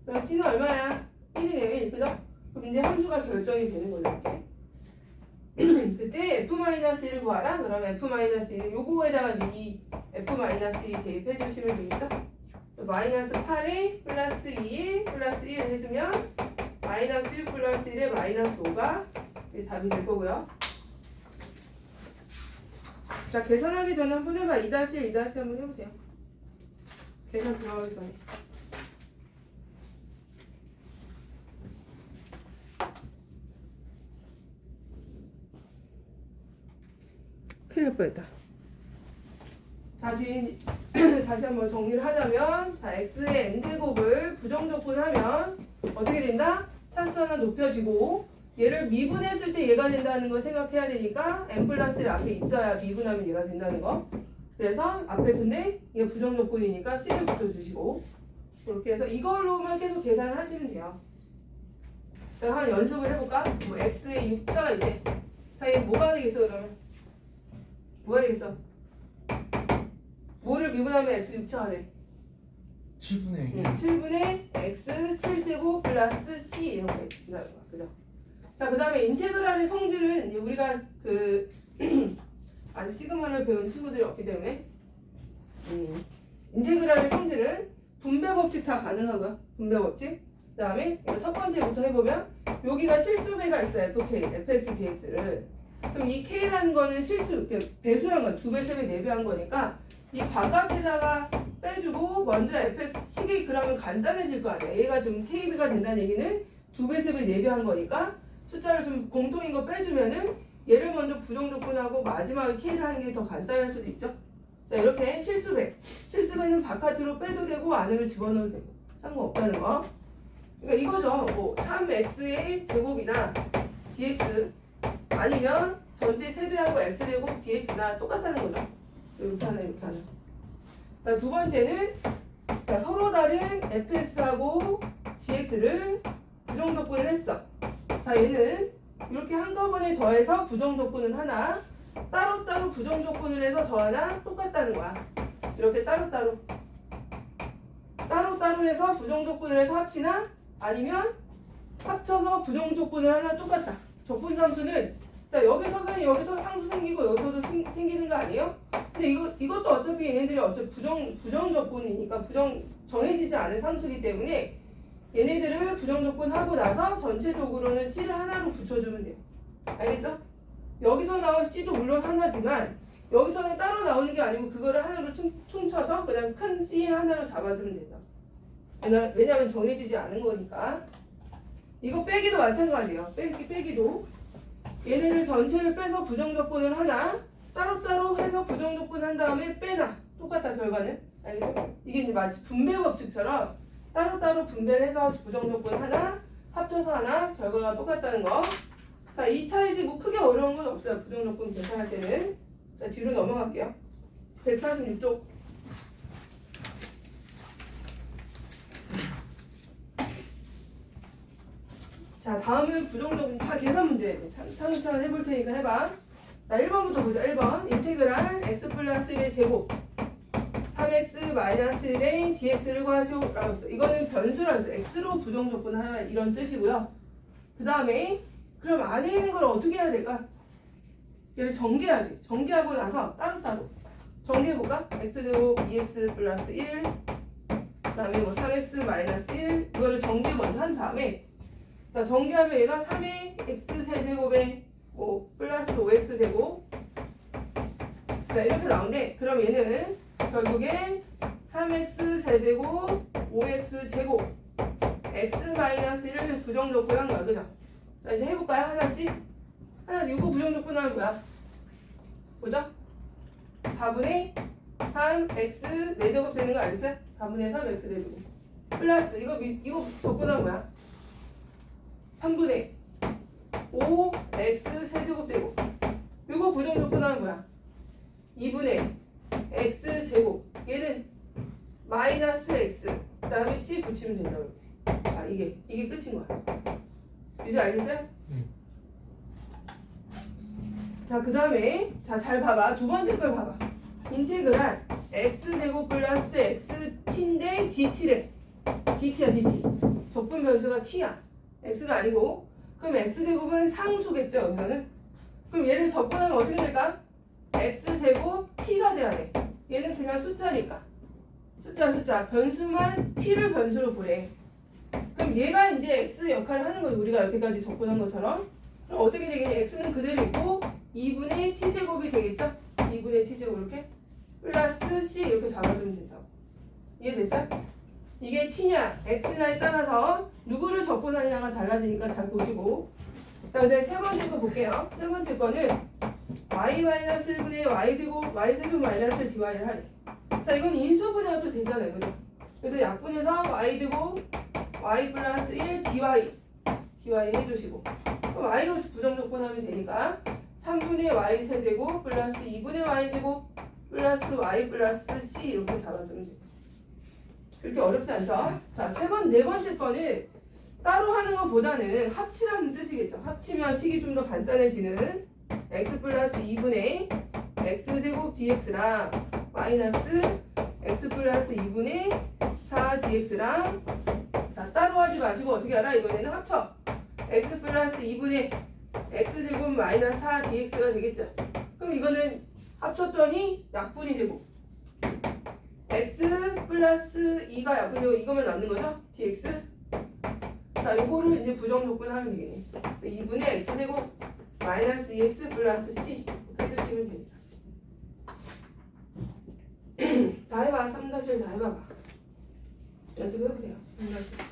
그럼 c는 얼마야? 1이네요 1 그죠? 그럼 이제 함수가 결정이 되는 거죠 이렇게. 그때 f-1을 구하라. 그러면 f-1은 요거에다가 이 f-2 대입해 주시면 되겠죠? 마이너스 8에 플러스 2 플러스 1 해주면 마이너스 6 플러스 1에 마이너스 5가 답이 될 거고요. 자 계산하기 전에 한번 해봐. 2-1 한번 해보세요. 계산 들어가기 전에. 큰일 날 뻔했다. 다시 한번 정리를 하자면 자 x의 n제곱을 부정적분하면 어떻게 된다? 차수 하나 높여지고 얘를 미분했을 때 얘가 된다는 걸 생각해야 되니까 n 플러스 1 앞에 있어야 미분하면 얘가 된다는 거. 그래서 앞에 근데 이게 부정적분이니까 c를 붙여주시고 이렇게 해서 이걸로만 계속 계산을 하시면 돼요. 자, 한 연습을 해볼까? 뭐 x의 6차가 있대. 자, 이게 뭐가 되겠어 그러면? 뭐가 되겠어? 뭐를 미분하면 x 6차가 돼? 7분의 1. 7분의 x 7제곱 플러스 c 이렇게 된다는 거야. 그죠? 자, 그 다음에 인테그랄의 성질은 이제 우리가 아직 시그마를 배운 친구들이 없기 때문에 인테그랄의 성질은 분배 법칙 다 가능하고요. 분배 법칙. 그 다음에 첫 번째부터 해보면 여기가 실수배가 있어요. fk, fx, dx를. 그럼 이 k라는 거는 실수, 배수란 건 2배, 3배, 4배 한 거니까 이 바깥에다가 빼주고 먼저 fx 식이 그러면 간단해질 거 아니야. 얘가 좀 kb가 된다는 얘기는 2배, 3배, 4배 한 거니까 숫자를 좀 공통인 거 빼주면은 얘를 먼저 부정조건하고 마지막에 k를 하는 게 더 간단할 수도 있죠. 자, 이렇게 실수배. 실수배는 바깥으로 빼도 되고 안으로 집어넣어도 되고 상관없다는 거. 그러니까 이거죠. 뭐 3x의 제곱이나 dx 아니면 전체 세배하고 x제곱 dx나 똑같다는 거죠. 이렇게 하나 이렇게 하나. 자, 두 번째는 자, 서로 다른 fx하고 gx를 부정조건을 했어. 자, 얘는 이렇게 한꺼번에 더해서 부정조건을 하나, 따로따로 부정조건을 해서 더하나 똑같다는 거야. 이렇게 따로따로 해서 부정조건을 해서 합치나 아니면 합쳐서 부정조건을 하나 똑같다. 적분함수는 자, 여기서 상수 생기고 여기서도 생기는 거 아니에요? 근데 이것도 어차피 얘네들이 어차피 부정조건이니까 정해지지 않은 상수이기 때문에 얘네들을 부정조건 하고 나서 전체적으로는 C를 하나로 붙여주면 돼요. 알겠죠? 여기서 나온 C도 물론 하나지만 여기서는 따로 나오는 게 아니고 그거를 하나로 퉁쳐서 그냥 큰 C 하나로 잡아주면 된다. 왜냐하면 정해지지 않은 거니까. 이거 빼기도 마찬가지예요. 빼기도 얘네를 전체를 빼서 부정조건을 하나 따로따로 해서 부정조건 한 다음에 빼나 똑같다. 결과는 알겠죠? 이게 이제 마치 분배 법칙처럼 따로따로 분배를 해서 부정조건 하나 합쳐서 하나 결과가 똑같다는 거. 자, 이 차이지 뭐 크게 어려운 건 없어요. 부정조건 계산할 때는. 자, 뒤로 넘어갈게요. 146쪽. 자, 다음은 부정조건 다 계산 문제예요. 차근차근 해볼 테니까 해봐. 자, 1번부터 보자. 1번 인테그랄 x 플러스 1의 제곱 3x 마이너스 1의 dx를 구하시오 라고 했어. 이거는 변수라고 했어. x로 부정조건 하나 이런 뜻이고요. 그 다음에 그럼 안에 있는 걸 어떻게 해야 될까? 얘를 전개하지. 전개하고 나서 따로따로 전개해볼까? x제곱 2x 플러스 1 그 다음에 뭐 3x 마이너스 1 이거를 전개 먼저 한 다음에 자, 전개하면 얘가 3의 x 세제곱에 뭐 플러스 5x 제곱 자, 이렇게 나오는데 그럼 얘는 결국에 3x 세제곱 5x 제곱 x 마이너스 1을 부정조건 한 거야. 그죠? 자, 이제 해볼까요? 하나씩 이거 부정조건 하는 거야. 보죠? 4분의 3x 4제곱 되는 거 알겠어요? 4분의 3x 4제곱 플러스 이거 조건한 거야. 3분의 5x 세제곱 되고 이거 부정조건 하는 거야. 2분의 x 제곱 얘는 마이너스 x 그 다음에 c 붙이면 된다고. 아, 이게 끝인 거야. 이제 알겠어요? 자, 그 다음에 자, 잘 봐봐. 두 번째 걸 봐봐. 인테그랄 x제곱 플러스 xt인데 dt래. dt야 dt. 적분 변수가 t야. x가 아니고 그럼 x제곱은 상수겠죠. 여기서는. 그럼 얘를 적분하면 어떻게 될까? x제곱 t가 돼야 돼. 얘는 그냥 숫자니까. 숫자 변수만 t를 변수로 보래. 그럼 얘가 이제 x 역할을 하는 거예요. 우리가 여태까지 적분한 것처럼. 그럼 어떻게 되겠냐? x는 그대로 있고 2분의 t제곱이 되겠죠? 2분의 t제곱 이렇게 플러스 c 이렇게 잡아주면 된다고. 이해됐어요? 이게 t냐 x냐에 따라서 누구를 적분하느냐가 달라지니까 잘 보시고. 자, 근데 세 번째 거 볼게요. 세 번째 거는 y-1분의 y제곱 y제곱 마이너스 dy를 하래. 자, 이건 인수분해가 또 되잖아요. 그죠? 그래서 약분해서 y제곱 y 플러스 1 dy 해주시고 그럼 y로 부정조건 하면 되니까 3분의 y 세제곱 플러스 2분의 y제곱 플러스 y 플러스 c 이렇게 잡아주면 돼요. 그렇게 어렵지 않죠? 자, 네 번째 거는 따로 하는 것보다는 합치라는 뜻이겠죠. 합치면 식이 좀 더 간단해지는 x 플러스 2분의 x제곱 dx랑 마이너스 x 플러스 2분의 4dx랑 자 따로 하지 마시고 어떻게 알아? 이번에는 합쳐 x 플러스 2분의 x제곱 마이너스 4dx가 되겠죠. 그럼 이거는 합쳤더니 약분이 되고 x 플러스 2가 약분되고 이거만 남는 거죠? dx 자 요거를 이제 부정조건 하면 되겠네. 2분의 x제곱 마이너스 2x 플러스 c 이렇게 해주시면 됩니다. 다 해봐. 3-1 다 해봐봐. 연습해보세요. 3-1